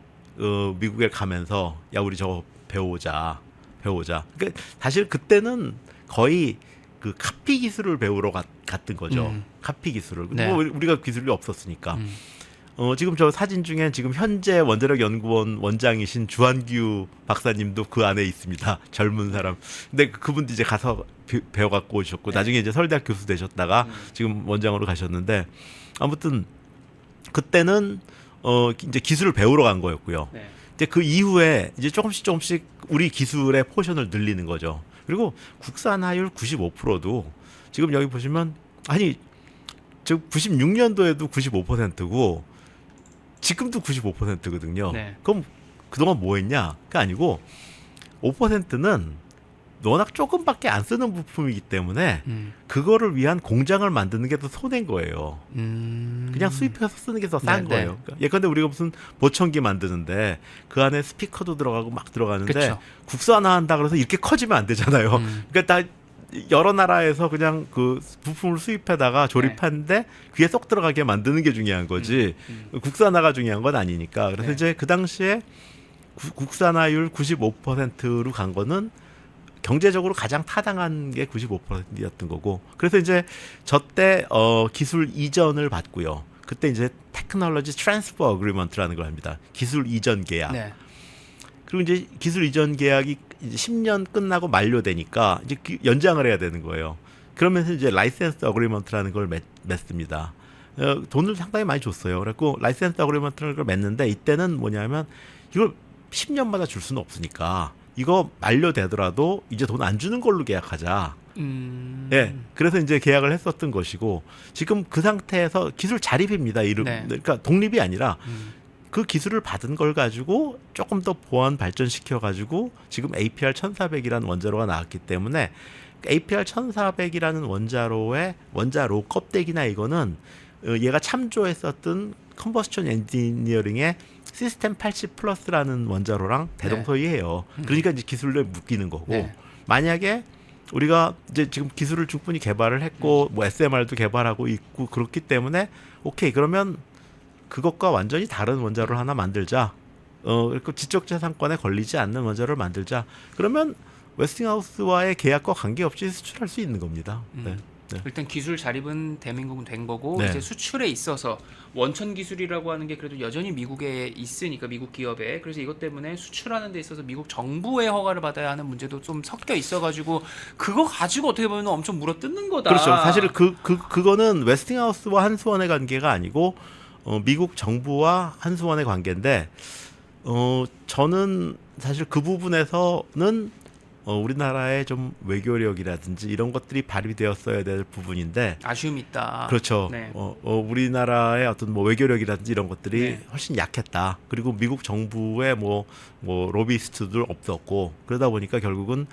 미국에 가면서 야 우리 저거 배우자. 그러니까 사실 그때는 거의 그 카피 기술을 배우러 갔던 거죠. 카피 기술을. 네. 뭐 우리가 기술이 없었으니까. 지금 저 사진 중에 지금 현재 원자력 연구원 원장이신 주한규 박사님도 그 안에 있습니다. 젊은 사람. 근데 그분도 이제 가서 배워갖고 오셨고 네. 나중에 이제 서울대학 교수 되셨다가 지금 원장으로 가셨는데 아무튼 그때는 이제 기술을 배우러 간 거였고요. 네. 이제 그 이후에 이제 조금씩 우리 기술의 포션을 늘리는 거죠. 그리고 국산화율 95%도 지금 여기 보시면 아니 저 96년도에도 95%고 지금도 95%거든요. 네. 그럼 그동안 뭐 했냐? 그게 아니고 5%는 워낙 조금밖에 안 쓰는 부품이기 때문에 그거를 위한 공장을 만드는 게 더 손해인 거예요. 그냥 수입해서 쓰는 게 더 싼 네, 거예요. 네. 그러니까 예컨대 우리가 무슨 보청기 만드는데 그 안에 스피커도 들어가고 막 들어가는데 그쵸. 국산화한다 그래서 이렇게 커지면 안 되잖아요. 그러니까 다 여러 나라에서 그냥 그 부품을 수입해다가 조립하는데 귀에 쏙 들어가게 만드는 게 중요한 거지 국산화가 중요한 건 아니니까. 그래서 네. 이제 그 당시에 국산화율 95%로 간 거는 경제적으로 가장 타당한 게 95%였던 거고. 그래서 이제 저때 기술 이전을 받고요. 그때 이제 테크놀로지 트랜스퍼 어그리먼트라는 걸 합니다. 기술 이전 계약. 네. 그리고 이제 기술 이전 계약이 이제 10년 끝나고 만료되니까 이제 연장을 해야 되는 거예요. 그러면서 이제 라이센스 어그리먼트라는 걸 맺습니다. 돈을 상당히 많이 줬어요. 그래갖고 라이센스 어그리먼트를 맺는데 이때는 뭐냐면 이걸 10년마다 줄 수는 없으니까 이거 만료되더라도 이제 돈 안 주는 걸로 계약하자. 예. 그래서 이제 계약을 했었던 것이고 지금 그 상태에서 기술 자립입니다. 네. 그러니까 독립이 아니라 그 기술을 받은 걸 가지고 조금 더 보완 발전시켜 가지고 지금 APR 1400이라는 원자로가 나왔기 때문에 APR 1400이라는 원자로 껍데기나 이거는 얘가 참조했었던 컨버스천 엔지니어링의 시스템 80 플러스라는 원자로랑 대동소이해요. 그러니까 이제 기술로 묶이는 거고 네. 만약에 우리가 이제 지금 기술을 충분히 개발을 했고 뭐 SMR도 개발하고 있고 그렇기 때문에 오케이 그러면 그것과 완전히 다른 원자로를 하나 만들자. 그리고 지적재산권에 걸리지 않는 원자로를 만들자. 그러면 웨스팅하우스와의 계약과 관계없이 수출할 수 있는 겁니다. 네. 네. 일단 기술 자립은 대한민국은 된 거고 네. 이제 수출에 있어서 원천 기술이라고 하는 게 그래도 여전히 미국에 있으니까 미국 기업에 그래서 이것 때문에 수출하는 데 있어서 미국 정부의 허가를 받아야 하는 문제도 좀 섞여 있어가지고 그거 가지고 어떻게 보면 엄청 물어뜯는 거다. 그렇죠. 사실은 그거는 웨스팅하우스와 한수원의 관계가 아니고 미국 정부와 한수원의 관계인데 저는 사실 그 부분에서는 우리나라의 좀 외교력이라든지 이런 것들이 발휘되었어야 될 부분인데 아쉬움이 있다. 그렇죠. 네. 우리나라의 어떤 뭐 외교력이라든지 이런 것들이 네. 훨씬 약했다. 그리고 미국 정부의 뭐 로비스트들 없었고 그러다 보니까 결국은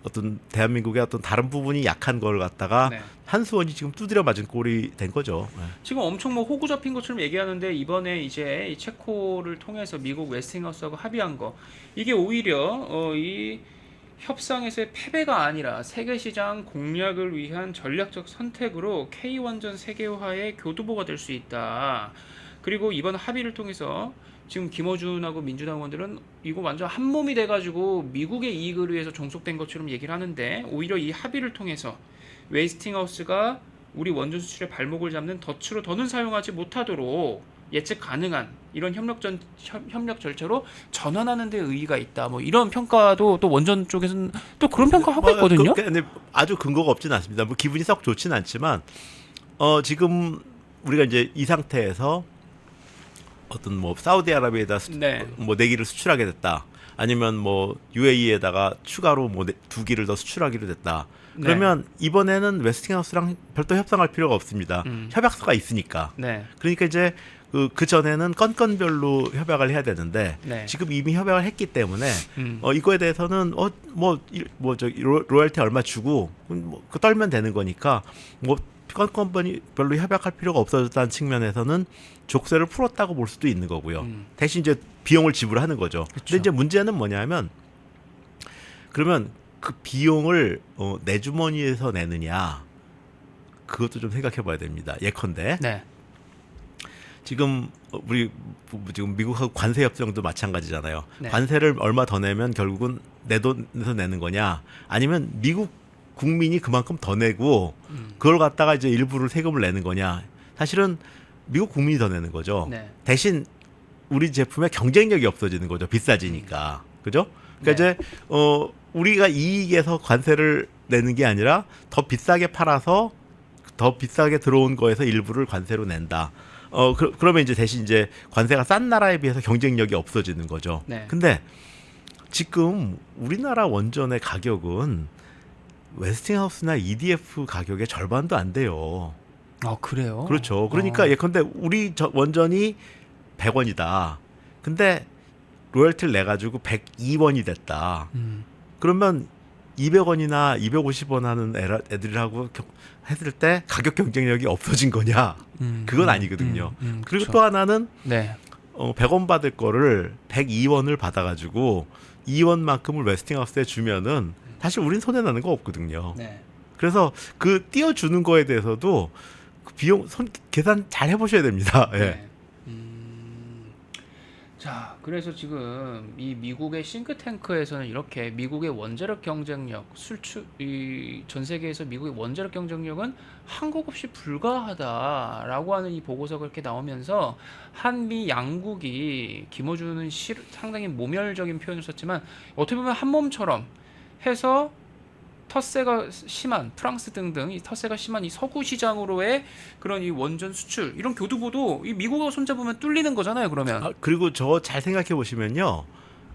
어떤 대한민국의 어떤 다른 부분이 약한 걸 갖다가 네. 한수원이 지금 두드려 맞은 꼴이 된 거죠. 네. 지금 엄청 뭐 호구 잡힌 것처럼 얘기하는데 이번에 이제 이 체코를 통해서 미국 웨스팅하우스하고 합의한 거 이게 오히려 이 협상에서의 패배가 아니라 세계 시장 공략을 위한 전략적 선택으로 K-원전 세계화의 교두보가 될 수 있다. 그리고 이번 합의를 통해서 지금 김어준하고 민주당 의원들은 이거 완전 한 몸이 돼가지고 미국의 이익을 위해서 종속된 것처럼 얘기를 하는데 오히려 이 합의를 통해서 웨스팅하우스가 우리 원전 수출의 발목을 잡는 덫으로 더는 사용하지 못하도록 예측 가능한 이런 협력 절차로 전환하는 데 의의가 있다. 뭐 이런 평가도 또 원전 쪽에서는 또 그런 평가하고 있거든요. 근데 아주 근거가 없지는 않습니다. 뭐 기분이 썩 좋지는 않지만 지금 우리가 이제 이 상태에서 어떤 뭐 사우디아라비아에다 네. 뭐 4기를 수출하게 됐다. 아니면 뭐 UAE에다가 추가로 뭐 2기를 더 수출하기로 됐다. 네. 그러면 이번에는 웨스팅하우스랑 별도 협상할 필요가 없습니다. 협약서가 있으니까. 네. 그러니까 이제 그 전에는 건건별로 협약을 해야 되는데 네. 지금 이미 협약을 했기 때문에 이거에 대해서는 로열티 얼마 주고 뭐 그 떨면 되는 거니까 뭐 건건별로 협약할 필요가 없어졌다는 측면에서는 족쇄를 풀었다고 볼 수도 있는 거고요. 대신 이제 비용을 지불하는 거죠. 그쵸. 근데 이제 문제는 뭐냐면 그러면 그 비용을 내 주머니에서 내느냐 그것도 좀 생각해봐야 됩니다. 예컨대 네. 지금 우리 지금 미국하고 관세 협정도 마찬가지잖아요. 네. 관세를 얼마 더 내면 결국은 내 돈에서 내는 거냐, 아니면 미국 국민이 그만큼 더 내고 그걸 갖다가 이제 일부를 세금을 내는 거냐. 사실은 미국 국민이 더 내는 거죠. 네. 대신 우리 제품의 경쟁력이 없어지는 거죠. 비싸지니까. 그죠? 그러니까 네. 이제 우리가 이익에서 관세를 내는 게 아니라 더 비싸게 팔아서 더 비싸게 들어온 거에서 일부를 관세로 낸다. 그러면 이제 대신 이제 관세가 싼 나라에 비해서 경쟁력이 없어지는 거죠. 네. 근데 지금 우리나라 원전의 가격은 웨스팅하우스나 EDF 가격의 절반도 안 돼요. 아, 그래요? 그렇죠. 그러니까 예컨대 우리 원전이 100원이다. 근데 로열티를 내 가지고 102원이 됐다. 그러면 200원이나 250원 하는 애들하고 했을 때 가격 경쟁력이 없어진 거냐? 그건 아니거든요. 그리고 그쵸. 또 하나는 네. 100원 받을 거를 102원을 받아가지고 2원만큼을 웨스팅하우스에 주면은 사실 우린 손해 나는 거 없거든요. 네. 그래서 그 띄워주는 거에 대해서도 그 비용 계산 잘 해보셔야 됩니다. 예. 네. 자, 그래서 지금 이 미국의 싱크탱크에서는 이렇게 미국의 원자력 경쟁력, 전 세계에서 미국의 원자력 경쟁력은 한국 없이 불가하다라고 하는 이 보고서가 그렇게 나오면서 한미 양국이 김어준은 상당히 모멸적인 표현을 썼지만 어떻게 보면 한 몸처럼 해서 텃세가 심한 프랑스 등등 이 텃세가 심한 이 서구 시장으로의 그런 이 원전 수출 이런 교두보도 이 미국하고 손잡으면 뚫리는 거잖아요. 그러면 그리고 저 잘 생각해 보시면요,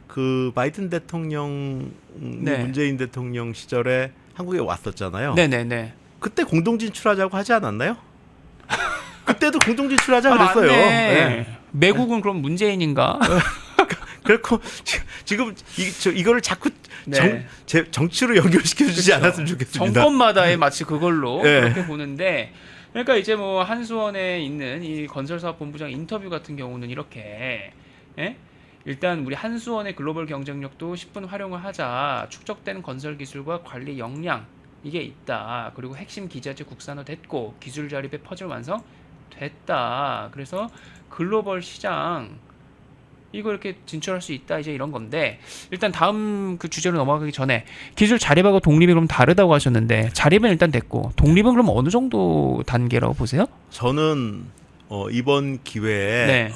그 바이든 대통령, 네. 문재인 대통령 시절에 한국에 왔었잖아요. 네네네. 그때 공동 진출하자고 하지 않았나요? 그때도 공동 진출하자 그랬어요. 맞네. 네. 매국은 그럼 문재인인가? 그렇고 지금 이거를 자꾸 네. 정치로 연결시켜 주지 그렇죠. 않았으면 좋겠습니다. 정권마다의 마치 그걸로 네. 그렇게 보는데, 그러니까 이제 뭐 한수원에 있는 이 건설사업본부장 인터뷰 같은 경우는 이렇게, 예? 일단 우리 한수원의 글로벌 경쟁력도 10분 활용을 하자. 축적된 건설 기술과 관리 역량 이게 있다. 그리고 핵심 기자재 국산화 됐고 기술 자립의 퍼즐 완성 됐다. 그래서 글로벌 시장 이거 이렇게 진출할 수 있다, 이제 이런 건데, 일단 다음 그 주제로 넘어가기 전에 기술 자립하고 독립이 그럼 다르다고 하셨는데, 자립은 일단 됐고 독립은 그럼 어느 정도 단계라고 보세요? 저는 이번 기회에 네.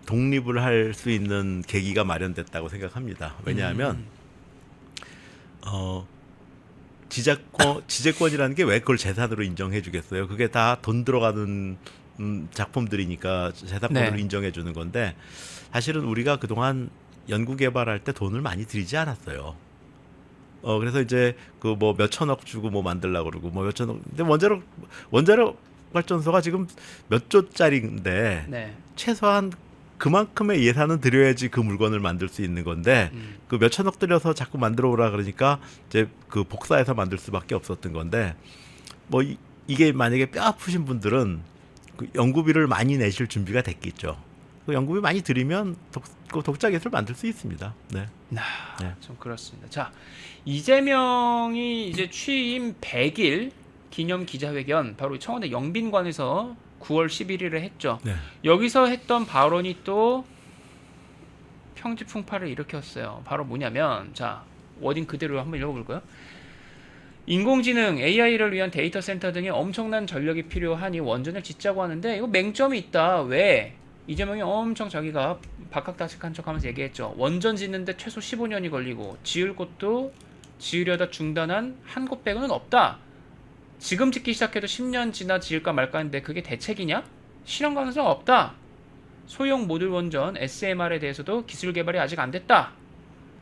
독립을 할 수 있는 계기가 마련됐다고 생각합니다. 왜냐하면 지재권이라는 게 왜 그걸 재산으로 인정해 주겠어요? 그게 다 돈 들어가는 작품들이니까 재산권으로 네. 인정해 주는 건데, 사실은 우리가 그동안 연구 개발할 때 돈을 많이 들이지 않았어요. 그래서 이제 그 뭐 몇천억 주고 뭐 만들려고 그러고 뭐 몇천억. 근데 원자력 발전소가 지금 몇 조짜리인데 네. 최소한 그만큼의 예산은 들여야지 그 물건을 만들 수 있는 건데, 그 몇천억 들여서 자꾸 만들어 오라 그러니까 이제 그 복사해서 만들 수밖에 없었던 건데, 뭐 이게 만약에 뼈 아프신 분들은 그 연구비를 많이 내실 준비가 됐겠죠. 그 연구비 많이 들이면 독자 기술 만들 수 있습니다. 네. 네. 좀 그렇습니다. 자, 이재명이 이제 취임 100일 기념 기자회견 바로 청와대 영빈관에서 9월 11일에 했죠. 네. 여기서 했던 발언이 또 평지풍파를 일으켰어요. 바로 뭐냐면, 자, 워딩 그대로 한번 읽어볼까요? 인공지능, AI를 위한 데이터 센터 등의 엄청난 전력이 필요하니 원전을 짓자고 하는데 이거 맹점이 있다. 왜? 이재명이 엄청 자기가 박학다식한 척하면서 얘기했죠. 원전 짓는데 최소 15년이 걸리고 지을 곳도 지으려다 중단한 한 곳 빼고는 없다. 지금 짓기 시작해도 10년 지나 지을까 말까 하는데 그게 대책이냐? 실현 가능성 없다. 소형 모듈 원전 SMR에 대해서도 기술 개발이 아직 안 됐다.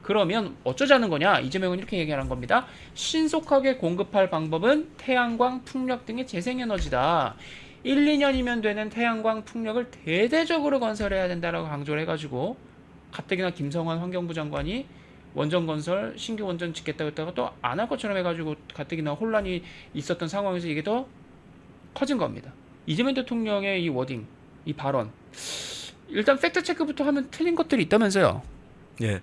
그러면 어쩌자는 거냐? 이재명은 이렇게 얘기하는 겁니다. 신속하게 공급할 방법은 태양광, 풍력 등의 재생에너지다. 1, 2년이면 되는 태양광, 풍력을 대대적으로 건설해야 된다라고 강조를 해가지고, 가뜩이나 김성환 환경부 장관이 원전 건설, 신규 원전 짓겠다고 했다가 또 안 할 것처럼 해가지고 가뜩이나 혼란이 있었던 상황에서 이게 더 커진 겁니다. 이재명 대통령의 이 워딩, 이 발언, 일단 팩트 체크부터 하면 틀린 것들이 있다면서요. 예.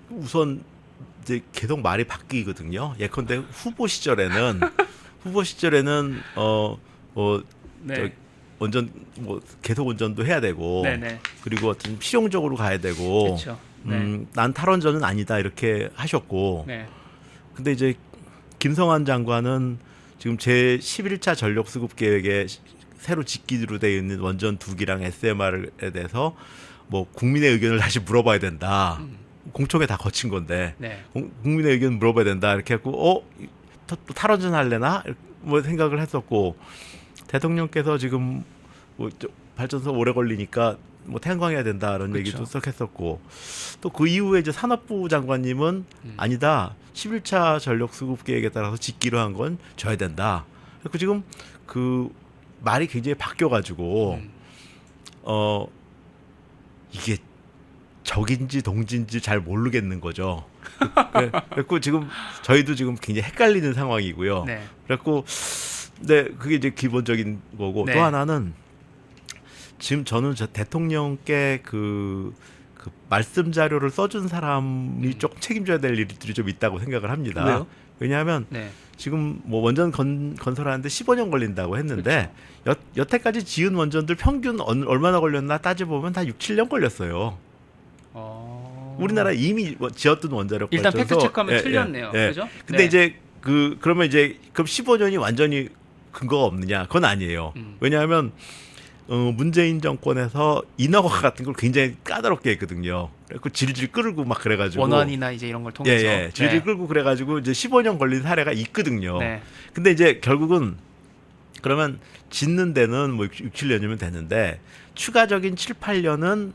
우선 이제 계속 말이 바뀌거든요. 예컨대 후보 시절에는 네. 운전 뭐 계속 운전도 해야 되고 네네. 그리고 어떤 실용적으로 가야 되고 그렇죠. 네. 난 탈원전은 아니다 이렇게 하셨고 네. 근데 이제 김성환 장관은 지금 제 11차 전력 수급 계획에 새로 짓기로 되어 있는 원전 2기랑 SMR에 대해서 뭐 국민의 의견을 다시 물어봐야 된다. 공청회 다 거친 건데 네. 국민의 의견 물어봐야 된다 이렇게 했고 또 탈원전 할래나 뭐 생각을 했었고 대통령께서 지금 뭐 발전소 오래 걸리니까 뭐 태양광 해야 된다 이런 그쵸. 얘기도 썩 했었고 또 그 이후에 이제 산업부 장관님은 아니다 11차 전력 수급 계획에 따라서 짓기로 한 건 져야 된다. 그리고 지금 그 말이 굉장히 바뀌어가지고 이게 적인지 동지인지 잘 모르겠는 거죠. 그래갖고 지금 저희도 지금 굉장히 헷갈리는 상황이고요. 네. 그래갖고 네 그게 이제 기본적인 거고 네. 또 하나는 지금 저는 대통령께 그 말씀 자료를 써준 사람이 조금 책임져야 될 일들이 좀 있다고 생각을 합니다. 왜요? 왜냐하면 네. 지금 뭐 원전 건설하는데 15년 걸린다고 했는데 여태까지 지은 원전들 평균 얼마나 걸렸나 따져보면 다 6, 7년 걸렸어요. 우리나라 이미 지었던 원자력 일단 발전소. 팩트 체크하면 틀렸네요. 그죠? 근데 네. 이제 그러면 이제 그럼 15년이 완전히 근거가 없느냐? 그건 아니에요. 왜냐하면 문재인 정권에서 인허가 같은 걸 굉장히 까다롭게 했거든요. 그 질질 끌고 막 그래가지고 원안이나 이제 이런 걸 통해서 질질 네. 끌고 그래가지고 이제 15년 걸린 사례가 있거든요. 네. 근데 이제 결국은 그러면 짓는 데는 뭐 6, 7년이면 되는데 추가적인 7, 8년은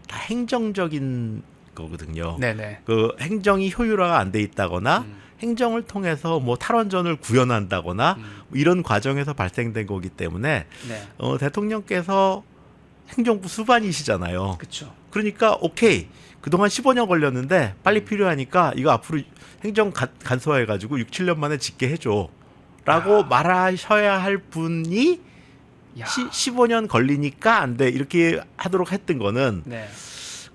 다 행정적인 거거든요. 네네. 그 행정이 효율화가 안 돼 있다거나 행정을 통해서 뭐 탈원전을 구현한다거나 뭐 이런 과정에서 발생된 거기 때문에 네. 대통령께서 행정부 수반이시잖아요. 그렇죠. 그러니까 오케이 그동안 15년 걸렸는데 빨리 필요하니까 이거 앞으로 행정 간소화해가지고 6, 7년 만에 짓게 해줘라고 말하셔야 할 분이 야. 15년 걸리니까 안 돼 이렇게 하도록 했던 거는 네.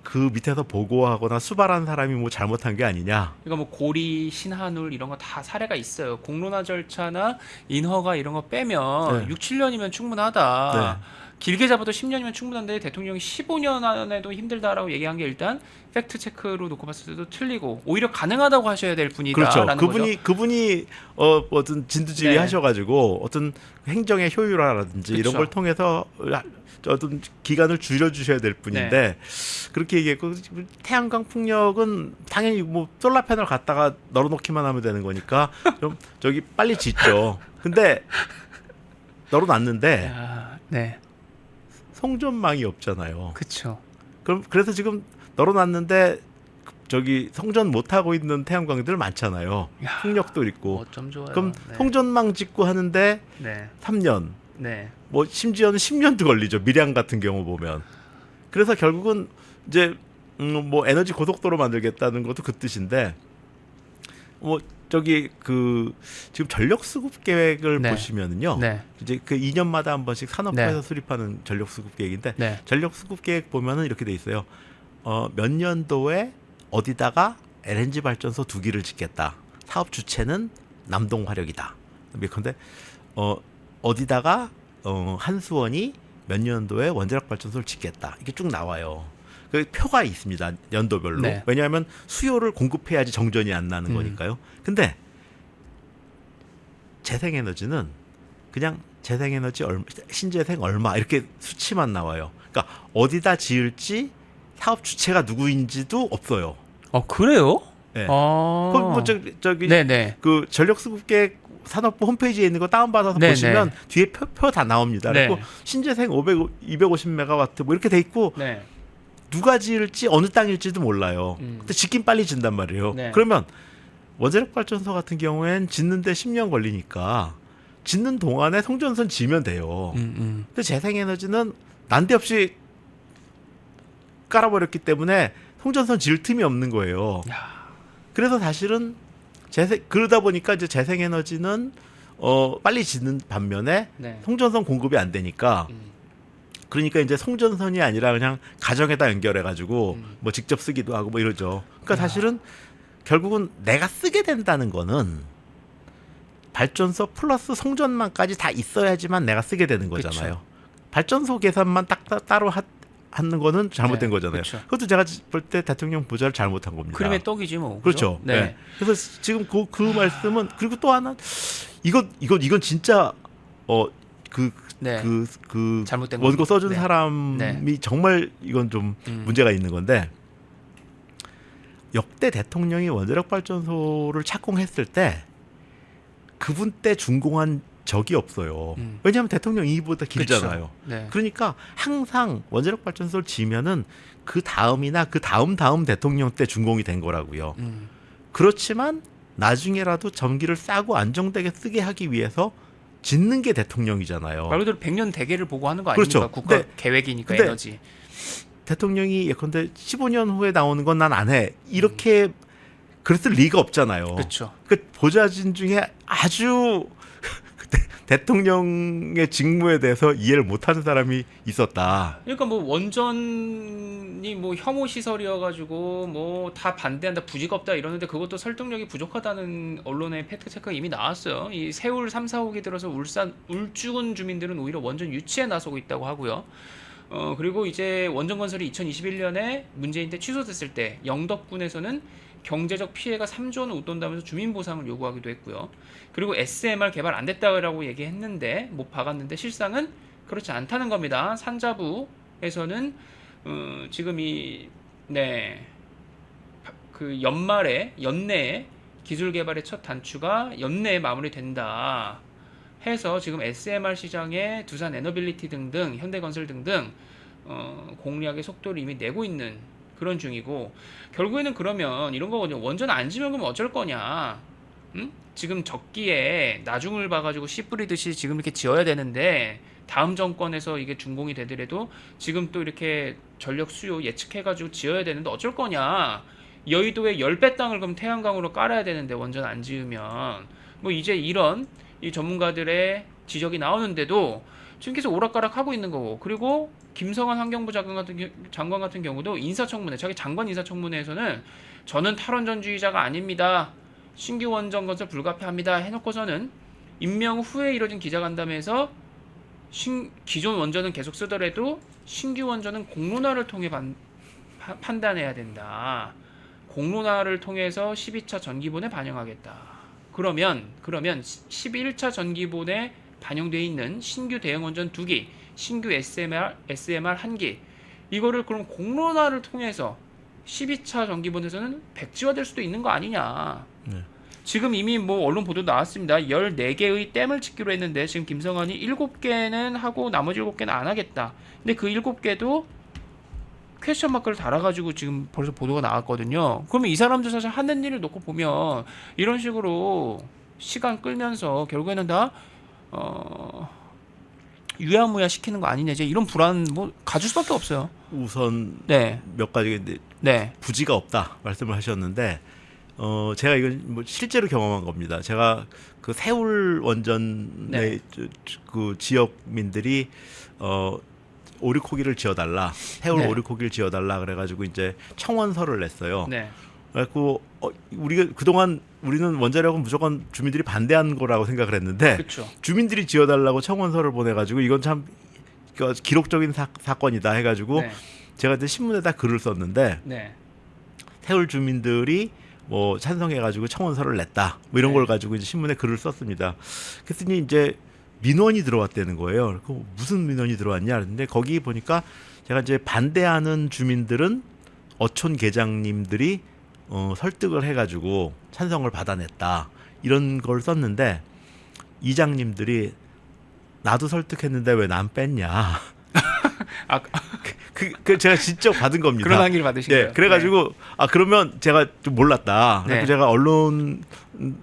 그 밑에서 보고하거나 수발한 사람이 뭐 잘못한 게 아니냐. 그러니까 뭐 고리, 신한울 이런 거 다 사례가 있어요. 공론화 절차나 인허가 이런 거 빼면 네. 6, 7년이면 충분하다. 네. 길게 잡아도 10년이면 충분한데 대통령이 15년 안에도 힘들다라고 얘기한 게 일단 팩트 체크로 놓고 봤을 때도 틀리고 오히려 가능하다고 하셔야 될 그렇죠. 분이다라는 거죠. 그분이 어떤 진두지휘 네. 하셔가지고 어떤 행정의 효율화라든지 이런 그쵸. 걸 통해서 어떤 기간을 줄여주셔야 될 분인데 네. 그렇게 얘기했고 태양광 풍력은 당연히 뭐 솔라 패널 갖다가 널어놓기만 하면 되는 거니까 좀 저기 빨리 짓죠. 근데 널어놨는데 야, 네. 송전망이 없잖아요. 그렇죠. 그래서 지금 널어놨는데 저기 성전 못 하고 있는 태양광들 많잖아요. 야, 풍력도 있고. 어쩜 좋아요. 그럼 네. 송전망 짓고 하는데 네. 3년, 네. 뭐 심지어는 10년도 걸리죠. 밀양 같은 경우 보면. 그래서 결국은 이제 뭐 에너지 고속도로 만들겠다는 것도 그 뜻인데 뭐 저기 지금 전력 수급 계획을 네. 보시면은요. 네. 이제 그 2년마다 한 번씩 산업부에서 네. 수립하는 전력 수급 계획인데 네. 전력 수급 계획 보면은 이렇게 돼 있어요. 몇 년도에 어디다가 LNG 발전소 2기를 짓겠다. 사업 주체는 남동화력이다. 예컨대 어디다가 한수원이 몇 년도에 원자력 발전소를 짓겠다. 이게 쭉 나와요. 그 표가 있습니다. 연도별로. 네. 왜냐하면 수요를 공급해야지 정전이 안 나는 거니까요. 근데 재생에너지는 그냥 재생에너지 얼마, 신재생 얼마 이렇게 수치만 나와요. 그러니까 어디다 지을지 사업 주체가 누구인지도 없어요. 그래요? 네. 아. 그럼 뭐 저기 네네. 그 전력 수급계획 산업부 홈페이지에 있는 거 다운받아서 네네. 보시면 뒤에 표 다 나옵니다. 네. 그리고 신재생 250메가와트 뭐 이렇게 돼 있고 네. 누가 지을지 어느 땅일지도 몰라요. 근데 짓긴 빨리 진단 말이에요. 네. 그러면 원자력 발전소 같은 경우엔 짓는데 10년 걸리니까 짓는 동안에 송전선 지면 돼요. 근데 재생에너지는 난데없이 깔아버렸기 때문에 송전선 지을 틈이 없는 거예요. 야. 그래서 사실은 그러다 보니까 이제 재생에너지는 빨리 짓는 반면에 네. 송전선 공급이 안 되니까 그러니까 이제 송전선이 아니라 그냥 가정에다 연결해가지고 뭐 직접 쓰기도 하고 뭐 이러죠. 그러니까 사실은 결국은 내가 쓰게 된다는 거는 발전소 플러스 송전망까지 다 있어야지만 내가 쓰게 되는 거잖아요. 그쵸. 발전소 계산만 따로 하는 거는 잘못된 네, 거잖아요. 그쵸. 그것도 제가 볼 때 대통령 부자를 잘못한 겁니다. 그림의 떡이지 뭐. 그렇죠. 네. 네. 그래서 지금 그 말씀은 그리고 또 하나 이건 진짜 네. 그 잘못된 원고 겁니다. 써준 네. 사람이 네. 정말 이건 좀 문제가 있는 건데 역대 대통령이 원자력 발전소를 착공했을 때 그분 때 준공한 적이 없어요. 왜냐하면 대통령 임기보다 길잖아요. 그쵸. 네. 그러니까 항상 원자력 발전소를 지면은 그 다음이나 그 다음 대통령 때 준공이 된 거라고요. 그렇지만 나중에라도 전기를 싸고 안정되게 쓰게 하기 위해서 짓는 게 대통령이잖아요. 말 그대로 100년 대계를 보고 하는 거 그렇죠. 아닙니까? 국가 근데- 계획이니까 근데 에너지. 대통령이 예컨대 15년 후에 나오는 건 난 안 해. 이렇게 그랬을 리가 없잖아요. 그렇죠. 그 보좌진 중에 아주 대통령의 직무에 대해서 이해를 못하는 사람이 있었다. 그러니까 뭐 원전이 뭐 혐오 시설이어가지고 뭐 다 반대한다, 부지가 없다 이러는데 그것도 설득력이 부족하다는 언론의 팩트 체크가 이미 나왔어요. 이 세울 3, 4호기 들어서 울산 울주군 주민들은 오히려 원전 유치에 나서고 있다고 하고요. 그리고 이제 원전 건설이 2021년에 문재인 때 취소됐을 때 영덕군에서는 경제적 피해가 3조 원 웃돈다면서 주민 보상을 요구하기도 했고요. 그리고 SMR 개발 안 됐다고 얘기했는데 못 박았는데 실상은 그렇지 않다는 겁니다. 산자부에서는 지금 그 연내에 기술 개발의 첫 단추가 연내에 마무리된다 해서 지금 SMR 시장에 두산 에너빌리티 등등 현대건설 등등 공략의 속도를 이미 내고 있는 그런 중이고 결국에는 그러면 이런 거거든요. 원전 안 지면 그럼 어쩔 거냐? 응? 지금 적기에 나중을 봐가지고 씨 뿌리듯이 지금 이렇게 지어야 되는데 다음 정권에서 이게 준공이 되더라도 지금 또 이렇게 전력 수요 예측해가지고 지어야 되는데 어쩔 거냐? 여의도에 10배 땅을 그럼 태양광으로 깔아야 되는데 원전 안 지으면 뭐 이제 이런 이 전문가들의 지적이 나오는데도 지금 계속 오락가락 하고 있는 거고 그리고 김성환 환경부 장관 같은 경우도 인사청문회 자기 장관 인사청문회에서는 저는 탈원전주의자가 아닙니다. 신규 원전 건설 불가피합니다. 해놓고서는 임명 후에 이뤄진 기자간담회에서 기존 원전은 계속 쓰더라도 신규 원전은 공론화를 통해 판단해야 된다. 공론화를 통해서 12차 전기본에 반영하겠다. 그러면 11차 전기본에 반영되어 있는 신규 대형 원전 2기, 신규 SMR 1기 이거를 그럼 공론화를 통해서 12차 전기본에서는 백지화될 수도 있는 거 아니냐. 네. 지금 이미 뭐 언론 보도 나왔습니다. 14개의 댐을 짓기로 했는데 지금 김성환이 7개는 하고 나머지 7개는 안 하겠다. 근데 그 7개도 퀘스천 마크를 달아가지고 지금 벌써 보도가 나왔거든요. 그러면 이 사람들 사실 하는 일을 놓고 보면 이런 식으로 시간 끌면서 결국에는 다 유야무야 시키는 거 아니냐 이제 이런 불안 뭐 가질 수밖에 없어요. 우선 네, 몇 가지 네, 부지가 없다 말씀을 하셨는데 제가 이건 뭐 실제로 경험한 겁니다. 제가 그 세울 원전의 네. 그 지역민들이 오리코기를 지어달라, 세울 네. 오리코기를 지어달라 그래가지고 이제 청원서를 냈어요. 네, 그래갖고 우리가 그동안 우리는 원자력은 무조건 주민들이 반대한 거라고 생각을 했는데 그렇죠. 주민들이 지어달라고 청원서를 보내가지고 이건 참 기록적인 사건이다 해가지고 네, 제가 이제 신문에다 글을 썼는데 네, 세울 주민들이 뭐 찬성해가지고 청원서를 냈다 뭐 이런 네. 걸 가지고 이제 신문에 글을 썼습니다. 그랬더니 이제 민원이 들어왔다는 거예요. 그 무슨 민원이 들어왔냐 그랬는데 거기 보니까 제가 이제 반대하는 주민들은 어촌 계장님들이 설득을 해가지고 찬성을 받아냈다 이런 걸 썼는데 이장님들이 나도 설득했는데 왜 난 뺐냐. 아, 그 제가 직접 받은 겁니다. 그런 항의를 받으신 거예요. 네, 그래가지고 그러면 제가 좀 몰랐다. 그래서 네. 제가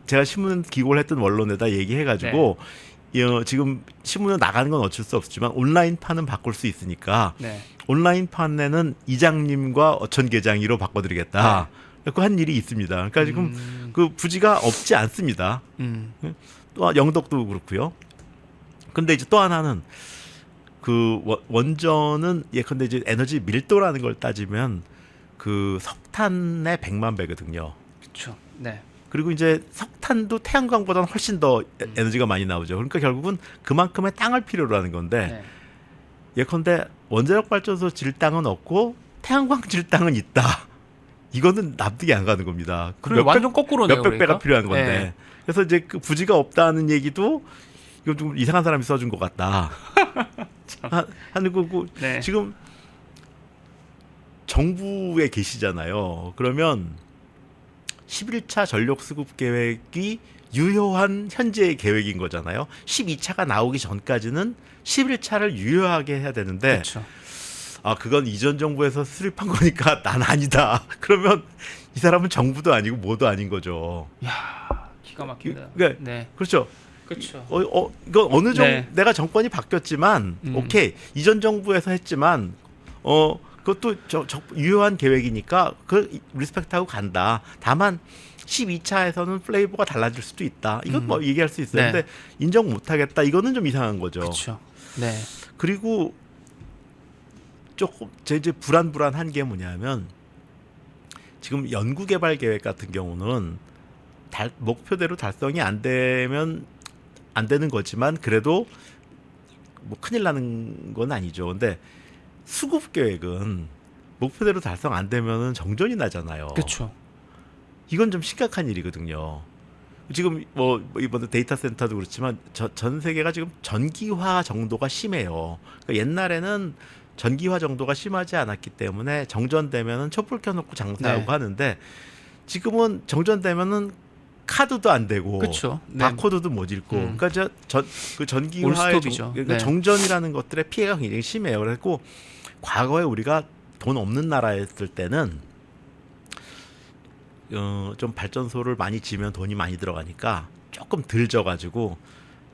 제가 신문 기고를 했던 언론에다 얘기해가지고 지금 신문에 나가는 건 어쩔 수 없지만 온라인판은 바꿀 수 있으니까 네, 온라인판에는 이장님과 어촌 계장이로 바꿔드리겠다. 그 한 일이 있습니다. 그러니까 지금 그 부지가 없지 않습니다. 또 영덕도 그렇고요. 근데 이제 또 하나는 그 원전은 예컨대 이제 에너지 밀도라는 걸 따지면 그 석탄의 100만 배거든요. 그렇죠. 네. 그리고 이제 석탄도 태양광보다는 훨씬 더 에너지가 많이 나오죠. 그러니까 결국은 그만큼의 땅을 필요로 하는 건데 네. 예컨대 원자력 발전소 질 땅은 없고 태양광 질 땅은 있다. 이거는 납득이 안 가는 겁니다. 그럼 완전 거꾸로네요. 몇백 배가 그러니까? 필요한 건데. 네. 그래서 이제 그 부지가 없다는 얘기도 이거 좀 이상한 사람이 써준 것 같다. 하는 거고 네. 지금 정부에 계시잖아요. 그러면 11차 전력 수급 계획이 유효한 현재의 계획인 거잖아요. 12차가 나오기 전까지는 11차를 유효하게 해야 되는데 그렇죠. 아 그건 이전 정부에서 수립한 거니까 난 아니다. 그러면 이 사람은 정부도 아니고 뭐도 아닌 거죠. 야, 기가 막힌다. 그러니까 네. 그렇죠. 그렇죠. 이건 어느 정도 네. 내가 정권이 바뀌었지만 오케이 이전 정부에서 했지만 그것도 유효한 계획이니까 그 리스펙트하고 간다. 다만 12차에서는 플레이버가 달라질 수도 있다. 이건 뭐 얘기할 수 있어요. 네. 근데 인정 못하겠다. 이거는 좀 이상한 거죠. 그렇죠. 네. 그리고 조금 이제 불안한 게 뭐냐면 지금 연구개발 계획 같은 경우는 목표대로 달성이 안 되면 안 되는 거지만 그래도 뭐 큰일 나는 건 아니죠. 근데 수급 계획은 목표대로 달성 안 되면은 정전이 나잖아요. 그렇죠. 이건 좀 심각한 일이거든요. 지금 뭐 이번에 데이터 센터도 그렇지만 전 세계가 지금 전기화 정도가 심해요. 그러니까 옛날에는 전기화 정도가 심하지 않았기 때문에 정전되면은 촛불 켜놓고 장사하고 네. 하는데 지금은 정전되면은 카드도 안 되고 그렇죠. 네. 바코드도 못 읽고 그러니까 그 전기화의 올스톱이죠. 그러니까 네. 정전이라는 것들의 피해가 굉장히 심해요. 그래서 과거에 우리가 돈 없는 나라였을 때는 좀 발전소를 많이 지으면 돈이 많이 들어가니까 조금 덜 져가지고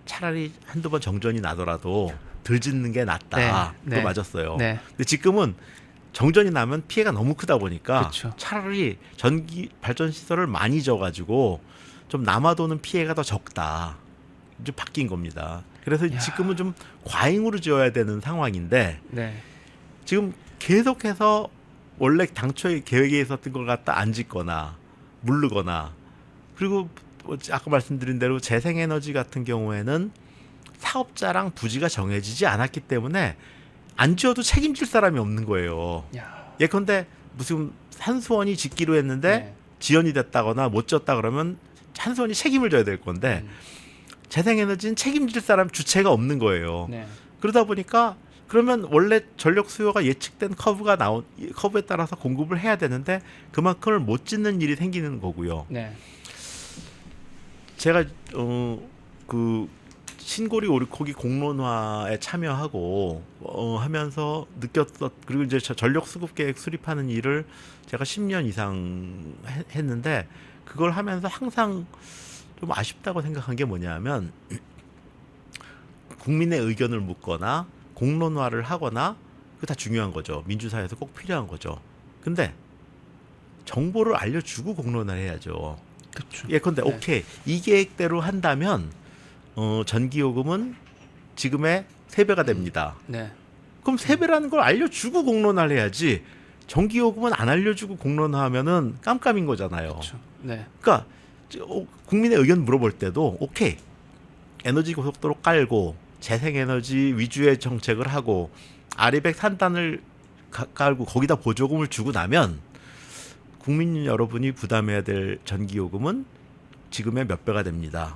차라리 한두 번 정전이 나더라도 덜 짓는 게 낫다. 네. 그거 맞았어요. 네. 근데 지금은 정전이 나면 피해가 너무 크다 보니까 그쵸. 차라리 전기 발전 시설을 많이 져가지고 좀 남아도는 피해가 더 적다. 좀 바뀐 겁니다. 그래서 야. 지금은 좀 과잉으로 지어야 되는 상황인데 네. 지금 계속해서 원래 당초에 계획에 있었던 걸 갖다 안 짓거나 무르거나 그리고 아까 말씀드린 대로 재생에너지 같은 경우에는 사업자랑 부지가 정해지지 않았기 때문에 안 지어도 책임질 사람이 없는 거예요. 야. 예컨대 무슨 한수원이 짓기로 했는데 네. 지연이 됐다거나 못 지었다 그러면 한수원이 책임을 져야 될 건데 재생에너지는 책임질 사람 주체가 없는 거예요. 네. 그러다 보니까 그러면 원래 전력 수요가 예측된 커브에 따라서 공급을 해야 되는데 그만큼을 못 짓는 일이 생기는 거고요. 네. 제가 그 신고리 오리코기 공론화에 참여하고 하면서 그리고 이제 전력 수급 계획 수립하는 일을 제가 10년 이상 했는데 그걸 하면서 항상 좀 아쉽다고 생각한 게 뭐냐면 국민의 의견을 묻거나 공론화를 하거나 그거 다 중요한 거죠. 민주사회에서 꼭 필요한 거죠. 근데 정보를 알려주고 공론화를 해야죠. 그렇죠. 예컨대 네. 오케이 이 계획대로 한다면 전기요금은 지금의 3배가 됩니다. 네. 그럼 3배라는 걸 알려주고 공론화를 해야지 전기요금은 안 알려주고 공론화하면은 깜깜인 거잖아요. 그렇죠. 네. 그러니까 국민의 의견 물어볼 때도 오케이 에너지 고속도로 깔고 재생에너지 위주의 정책을 하고 아리백 산단을 깔고 거기다 보조금을 주고 나면 국민 여러분이 부담해야 될 전기요금은 지금의 몇 배가 됩니다.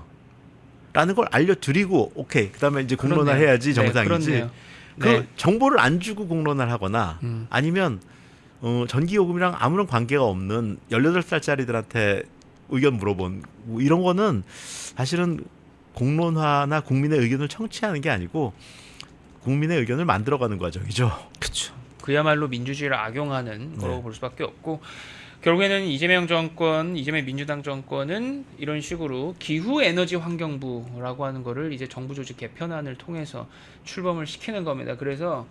라는 걸 알려드리고 오케이 그다음에 이제 공론화 해야지 정상이지. 네, 그 네. 정보를 안 주고 공론화를 하거나 아니면 전기요금이랑 아무런 관계가 없는 18살짜리들한테 의견 물어본 뭐 이런 거는 사실은 공론화나 국민의 의견을 청취하는 게 아니고 국민의 의견을 만들어가는 과정이죠. 그렇죠. 그야말로 민주주의를 악용하는 거라고 네. 볼 수밖에 없고 결국에는 이재명 정권, 이재명 민주당 정권은 이런 식으로 기후 에너지 환경부라고 하는 거를 이제 정부 조직 개편안을 통해서 출범을 시키는 겁니다. 그래서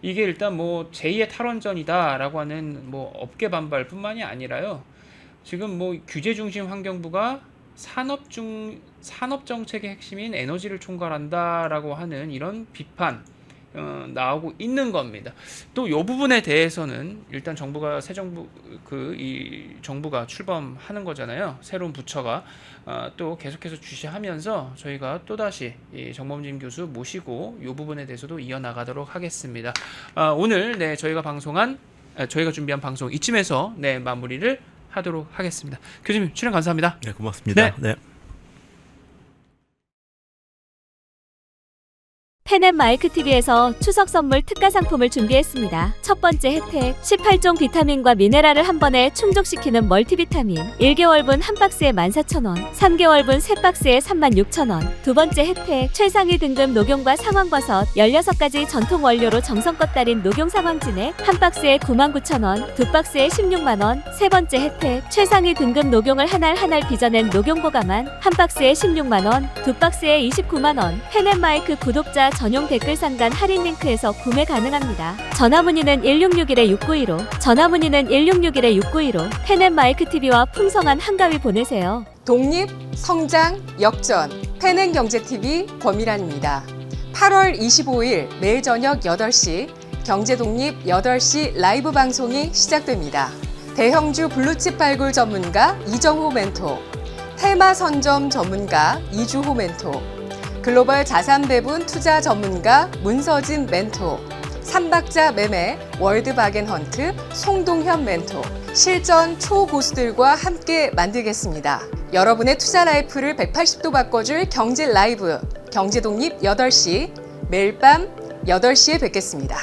이게 일단 뭐 제2의 탈원전이다라고 하는 뭐 업계 반발뿐만이 아니라요. 지금 뭐 규제 중심 환경부가 산업 정책의 핵심인 에너지를 총괄한다라고 하는 이런 비판 나오고 있는 겁니다. 또 이 부분에 대해서는 일단 정부가 새 정부 이 정부가 출범하는 거잖아요. 새로운 부처가 또 계속해서 주시하면서 저희가 또 다시 이 정범진 교수 모시고 이 부분에 대해서도 이어나가도록 하겠습니다. 오늘 저희가 준비한 방송 이쯤에서 마무리를 하도록 하겠습니다. 교수님 출연 감사합니다. 네, 고맙습니다. 네. 펜앤마이크TV에서 추석 선물 특가 상품을 준비했습니다. 첫 번째 혜택, 18종 비타민과 미네랄을 한 번에 충족시키는 멀티비타민 1개월분 한 박스에 14,000원, 3개월분 3박스에 36,000원. 두 번째 혜택, 최상위 등급 녹용과 상황버섯 16가지 전통 원료로 정성껏 달인 녹용 상황진액 한 박스에 99,000원, 두 박스에 16만원. 세 번째 혜택, 최상위 등급 녹용을 한 알 한 알 빚어낸 녹용보가만 한 박스에 16만원, 두 박스에 29만원. 펜앤마이크 구독자 전용 댓글 상단 할인 링크에서 구매 가능합니다. 전화문의는 1661-6915, 전화문의는 1661-6915. 펜앤마이크TV와 풍성한 한가위 보내세요. 독립, 성장, 역전, 펜앤경제TV 권미란입니다. 8월 25일 매일 저녁 8시 경제독립 8시 라이브 방송이 시작됩니다. 대형주 블루칩 발굴 전문가 이정호 멘토, 테마 선점 전문가 이주호 멘토, 글로벌 자산 배분 투자 전문가 문서진 멘토, 삼박자 매매 월드바겐헌트 송동현 멘토, 실전 초고수들과 함께 만들겠습니다. 여러분의 투자 라이프를 180도 바꿔줄 경제 라이브, 경제독립 8시, 매일 밤 8시에 뵙겠습니다.